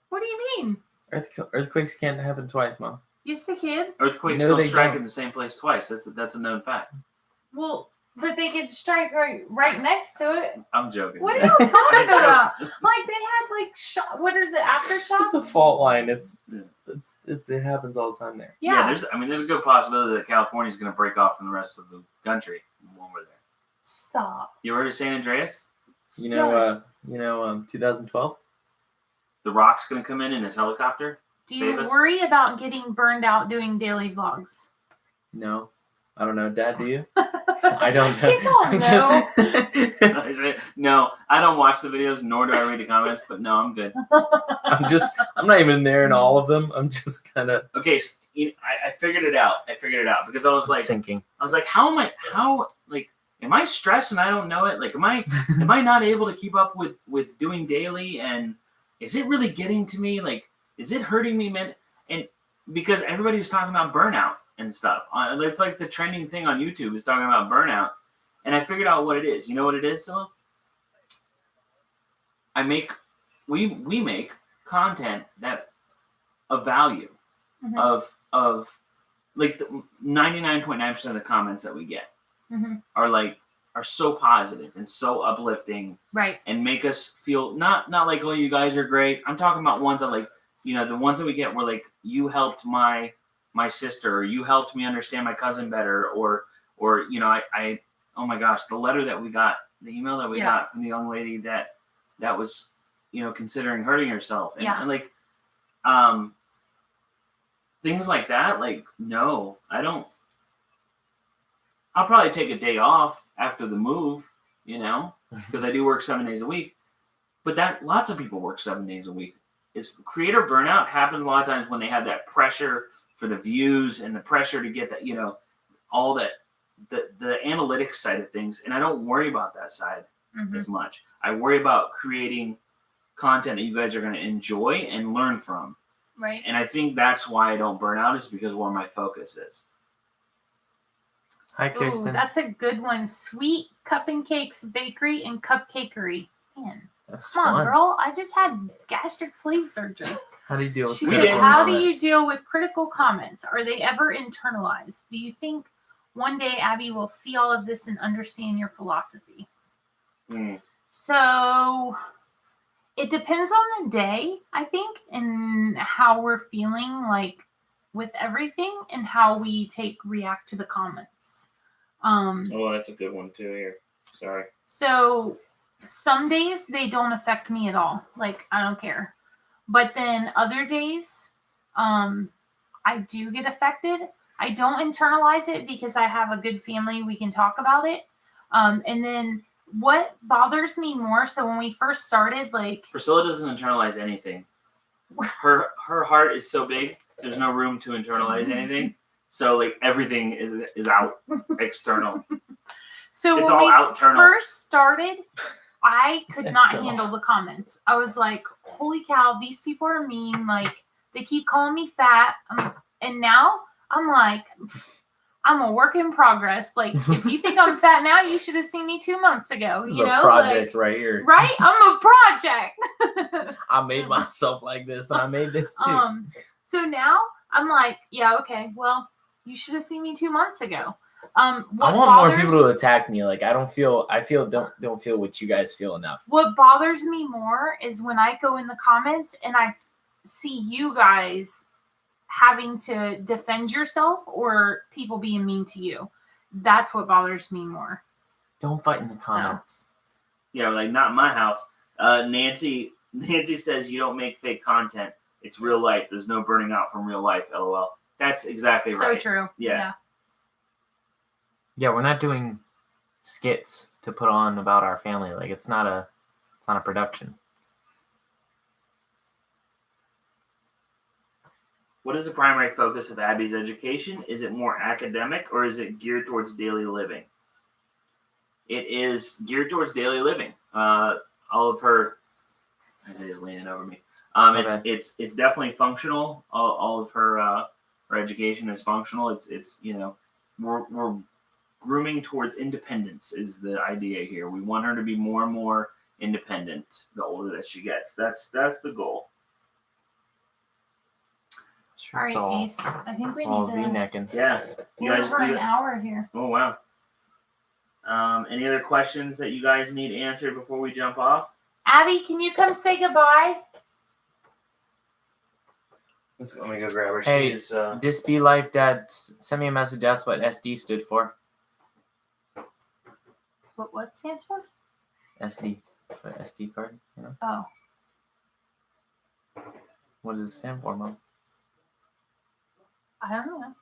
C: What do you mean?
D: Earthquakes can't happen twice, Mom.
C: Yes, they can.
A: Earthquakes
D: No,
A: don't
D: they
A: strike
D: don't.
A: in the same place twice. That's a known fact.
C: Well, but they could strike right next to it.
A: I'm joking.
C: What are you talking about? Like they had what are the aftershocks?
D: It's a fault line. It happens all the time there.
C: Yeah.
A: There's a good possibility that California is going to break off from the rest of the country when we're there.
C: Stop.
A: You heard of San Andreas?
D: 2012.
A: The Rock's going to come in his helicopter.
C: Do
A: Save
C: you
A: us?
C: worry about getting burned out doing daily vlogs?
D: No, I don't know. Dad, do you? I don't.
C: He's all
D: I'm
C: no.
A: I said, no, I don't watch the videos, nor do I read the comments. But no, I'm good.
E: I'm not even there in all of them. I'm just kind of.
A: Okay, so, I figured it out. Because I was like,
D: sinking.
A: how am I stressed and I don't know it? Like, am I not able to keep up with doing daily? And is it really getting to me? Like, is it hurting me, man? And because everybody was talking about burnout and stuff, it's like the trending thing on YouTube is talking about burnout. And I figured out what it is. You know what it is, Scylla? We make content that of value,
C: Mhm.
A: of like the 99.9% of the comments that we get
C: Mhm.
A: are so positive and so uplifting
C: Right.
A: and make us feel not like, oh, you guys are great. I'm talking about ones that, like, the ones that we get were like, you helped my sister, or you helped me understand my cousin better, or I oh my gosh, the email that we got from the young lady that was considering hurting herself, and like things like that. Like, no, I don't. I'll probably take a day off after the move, because I do work 7 days a week. But that lots of people work 7 days a week. Is creator burnout happens a lot of times when they have that pressure for the views and the pressure to get that, all that, the analytics side of things. And I don't worry about that side as much. I worry about creating content that you guys are going to enjoy and learn from.
C: Right.
A: And I think that's why I don't burn out, is because where my focus is.
D: Hi,
C: Ooh,
D: Kirsten.
C: that's a good one. Sweet Cup and Cakes Bakery and Cupcakery. Man,
E: That's
C: come on,
E: fun.
C: girl. I just had gastric sleeve surgery.
E: How do you deal with
C: She
A: We
C: said,
A: did.
C: how do you
E: comments?
C: deal with critical comments? Are they ever internalized? Do you think one day Abby will see all of this and understand your philosophy? So it depends on the day, I think, and how we're feeling, like, with everything, and how we react to the comments.
A: Oh, that's a good one too here. Sorry.
C: So some days they don't affect me at all. Like, I don't care. But then other days, I do get affected. I don't internalize it because I have a good family. We can talk about it. And then what bothers me more, so when we first started, like,
A: Priscilla doesn't internalize anything. Her heart is so big, there's no room to internalize anything. So, like, everything is out external.
C: so
A: It's
C: when
A: all
C: we
A: outernal.
C: first started, I could not
E: external.
C: handle the comments. I was like, holy cow, these people are mean. Like, they keep calling me fat. And now I'm like, I'm a work in progress. Like, if you think I'm fat now, you should have seen me 2 months ago.
E: This is
C: You
E: a
C: know,
E: project right here.
C: like, right? I'm a project.
E: I made myself like this, and I made this too.
C: So now I'm like, yeah, okay, well, you should have seen me 2 months ago. What
E: I want more people to attack me. Like, don't feel what you guys feel enough.
C: What bothers me more is when I go in the comments and I see you guys having to defend yourself or people being mean to you. That's what bothers me more.
D: Don't fight in the comments.
A: Yeah, like, not in my house. Nancy says you don't make fake content. It's real life. There's no burning out from real life. LOL. That's exactly right.
C: So true.
A: Yeah.
D: Yeah, we're not doing skits to put on about our family. Like, it's not a production.
A: What is the primary focus of Abby's education? Is it more academic, or is it geared towards daily living? It is geared towards daily living. All of her, Isaiah's leaning over me. It's definitely functional. All of her education is functional. It's we're grooming towards independence is the idea here. We want her to be more and more independent the older that she gets. That's the goal.
C: All right,
D: all
C: Ace. I think we
D: all
C: need to.
D: V-necking.
A: Yeah. You
C: We're
A: guys.
C: over an hour here.
A: Oh wow. Any other questions that you guys need answered before we jump off?
C: Abby, can you come say goodbye?
A: Let me go grab her.
D: Hey,
A: She is,
D: This Be Life Dad, send me a message. That's what SD stood for.
C: What stands for?
D: SD. SD card, you know?
C: Oh.
D: What does it stand for, Mom?
C: I don't know.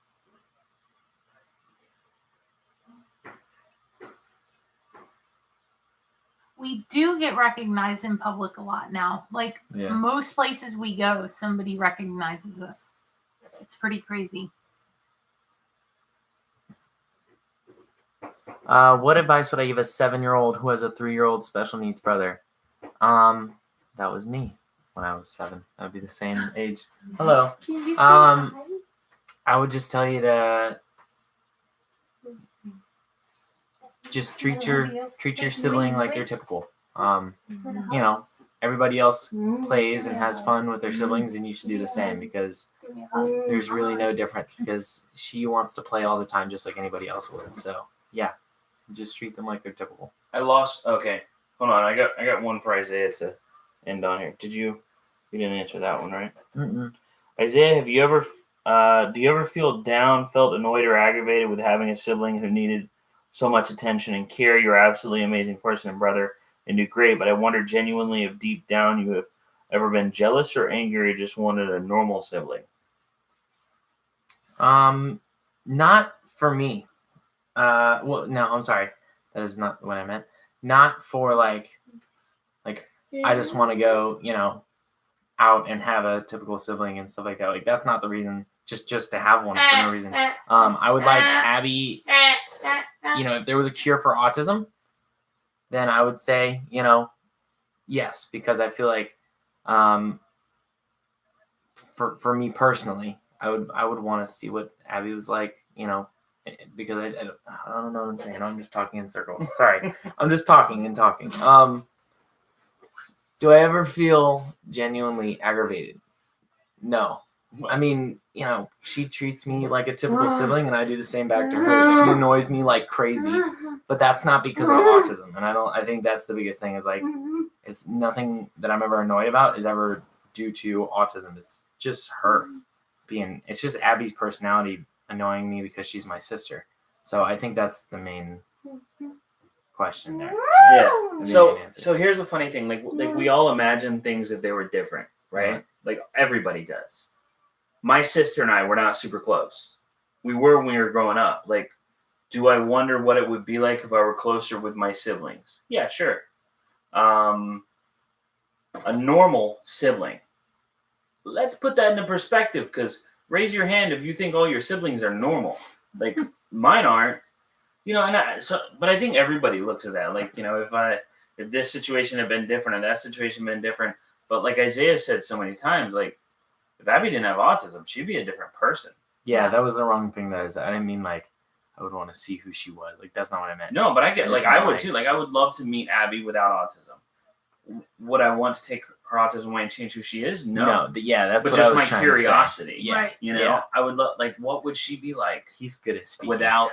C: we do get recognized in public a lot now. Like
D: Yeah.
C: most places we go, somebody recognizes us. It's pretty crazy.
D: What advice would I give a 7-year-old who has a 3-year-old special needs brother? That was me when I was 7. That would be the same age. Hello. I would just tell you to just treat your sibling like they're typical. You know, everybody else plays and has fun with their siblings, and you should do the same because there's really no difference because she wants to play all the time just like anybody else would. So yeah, just treat them like they're typical.
A: I lost. Okay, hold on. I got one for Isaiah to end on here. You didn't answer that one, right?
D: Mm-mm.
A: Isaiah, have you ever do you ever felt annoyed or aggravated with having a sibling who needed so much attention and care? You're an absolutely amazing person and brother and do great, but I wonder genuinely if deep down you have ever been jealous or angry or just wanted a normal sibling.
D: Not for me. Well, no, I'm sorry. That is not what I meant. Not for like I just want to go, you know, out and have a typical sibling and stuff like that. Like that's not the reason. Just to have one for no reason. I would like Abby. You know, if there was a cure for autism, then I would say, you know, yes, because I feel like, for me personally, I would want to see what Abby was like, you know, because I don't know what I'm saying. I'm just talking in circles. Sorry, I'm just talking and talking. Do I ever feel genuinely aggravated? No. I mean, you know, she treats me like a typical sibling, and I do the same back to her. She annoys me like crazy, but that's not because of autism. And I think that's the biggest thing is like, it's nothing that I'm ever annoyed about is ever due to autism. It's just her it's just Abby's personality annoying me because she's my sister. So I think that's the main question there.
A: Yeah.
D: The main answer.
A: So here's the funny thing. Like we all imagine things if they were different, right? Like everybody does. My sister and I were not super close. We were when we were growing up. Like, do I wonder what it would be like if I were closer with my siblings? Yeah, sure. A normal sibling. Let's put that into perspective, because raise your hand if you think all your siblings are normal. Like mine aren't. You know, but I think everybody looks at that. Like, you know, if this situation had been different and that situation had been different, but like Isaiah said so many times, like, if Abby didn't have autism, she'd be a different person.
D: Yeah, that was the wrong thing. I didn't mean like I would want to see who she was. Like that's not what I meant.
A: No, but I get like I would too. Like I would love to meet Abby without autism. Would I want to take her autism away and change who she is? No.
D: That's
A: but
D: what
A: just
D: I was
A: my
D: trying
A: curiosity.
D: To say. Yeah,
C: Right.
A: You know,
D: yeah.
A: I would love like what would she be like?
D: He's good at speaking
A: without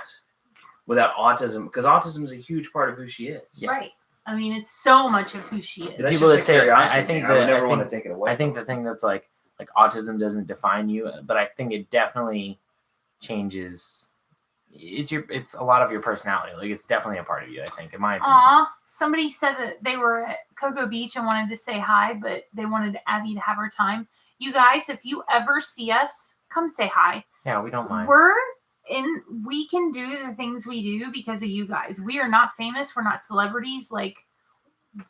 A: autism, because autism is a huge part of who she is.
D: Yeah.
C: Right. I mean, it's so much of who she is.
A: That's
D: People
A: just
D: that
A: a
D: say,
A: curiosity
D: I think
A: thing. I would
D: that-
A: never
D: I
A: want
D: think-
A: to take it away.
D: I think the thing that's like autism doesn't define you, but I think it definitely changes. It's a lot of your personality. Like it's definitely a part of you. I think, in my opinion.
C: Aw, somebody said that they were at Cocoa Beach and wanted to say hi, but they wanted Abby to have her time. You guys, if you ever see us, come say hi.
D: Yeah, we don't mind.
C: We can do the things we do because of you guys. We are not famous. We're not celebrities. Like,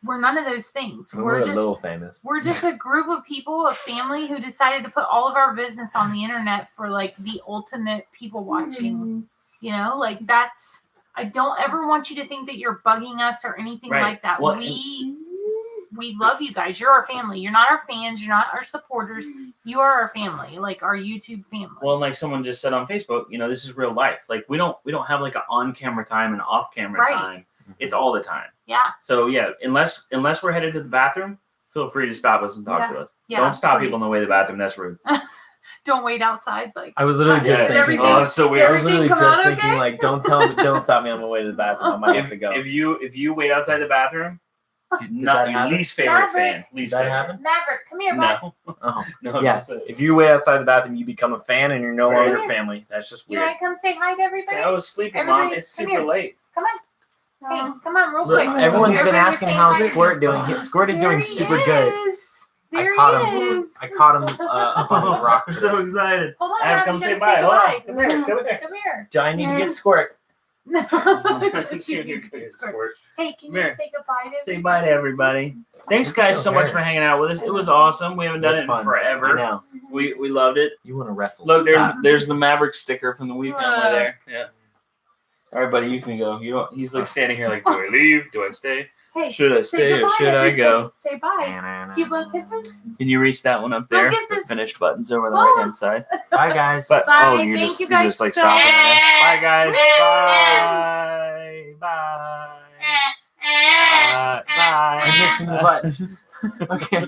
C: we're none of those things.
D: We're
C: just
D: a little famous.
C: We're just a group of people, a family who decided to put all of our business on the internet for like the ultimate people watching. You know, like that's. I don't ever want you to think that you're bugging us or anything like that.
A: Well,
C: we love you guys. You're our family. You're not our fans. You're not our supporters. You are our family, like our YouTube family.
A: Well, like someone just said on Facebook, you know, this is real life. Like we don't have like an on-camera time and off-camera time. It's all the time.
C: Yeah.
A: So yeah, unless we're headed to the bathroom, feel free to stop us and talk to us.
C: Yeah,
A: don't stop
C: please.
A: people on the way to the bathroom. That's rude.
C: Don't wait outside. Like
D: I was literally just
C: Did
D: thinking.
C: everything-
A: Oh, it's so weird.
D: I was literally
C: come
D: just
C: out
D: thinking
C: okay?
D: like, don't stop me on my way to the bathroom. I might have to go.
A: If you wait outside the bathroom,
D: Did
A: not
D: that
A: your
D: happen?
A: least favorite
C: Maverick.
A: fan. Least
D: Did that
A: favorite.
D: happen?
C: Maverick, come here, bud.
A: No,
D: Oh,
A: no.
D: yeah.
A: Just,
D: If you wait outside the bathroom, you become a fan, and you're no
A: Right.
D: longer family. That's just
C: You
D: weird.
C: want to come say hi to everybody?
A: say I was sleeping, Mom.
C: Everybody,
A: It's
C: come
A: super
C: here.
A: late.
C: Come on. Hey, come on, real
D: Look,
C: quick.
D: everyone's been
C: Everybody
D: asking
C: say
D: how's
C: hi.
D: Squirt doing. Squirt is
C: There
D: doing
C: he
D: super good.
C: is. There
D: I caught
C: he
D: him.
C: is.
D: I caught him up on his rock.
A: I'm so excited.
C: Hold on,
A: I have
C: Ab,
A: to come
C: you
A: say
C: gotta
A: bye. Hold on.
C: goodbye.
A: Come here. Come here.
C: Come here.
D: Do I need to get Squirt?
C: No.
A: Junior cookie squirt.
C: Hey, can
A: Mary,
C: you say goodbye to
A: Say bye to everybody. Thanks, guys, so much for hanging out with us. It was awesome. We haven't done it in
D: Fun.
A: forever.
D: I know.
A: We loved it.
D: You want to wrestle?
A: Look,
D: Stop.
A: there's the Maverick sticker from the Wee family there. Yeah. All right, buddy, you can go. You don't. He's like standing here, like, do I leave? Do I stay?
C: Hey,
A: Should I
C: say
A: stay or
C: goodbye,
A: should I go?
C: everybody. Say bye. You want kisses?
A: Can you reach that one up there?
C: Look,
A: The
C: this is-
A: finished buttons over the
C: Oh.
A: right hand side.
D: Bye, guys.
A: But
C: Bye.
A: oh, you
C: Thank
A: just
C: you guys
A: like
C: so
A: stopping
C: much.
A: there. Bye, guys.
C: Woo.
A: Bye. Bye. Bye.
D: I'm missing the button. Okay.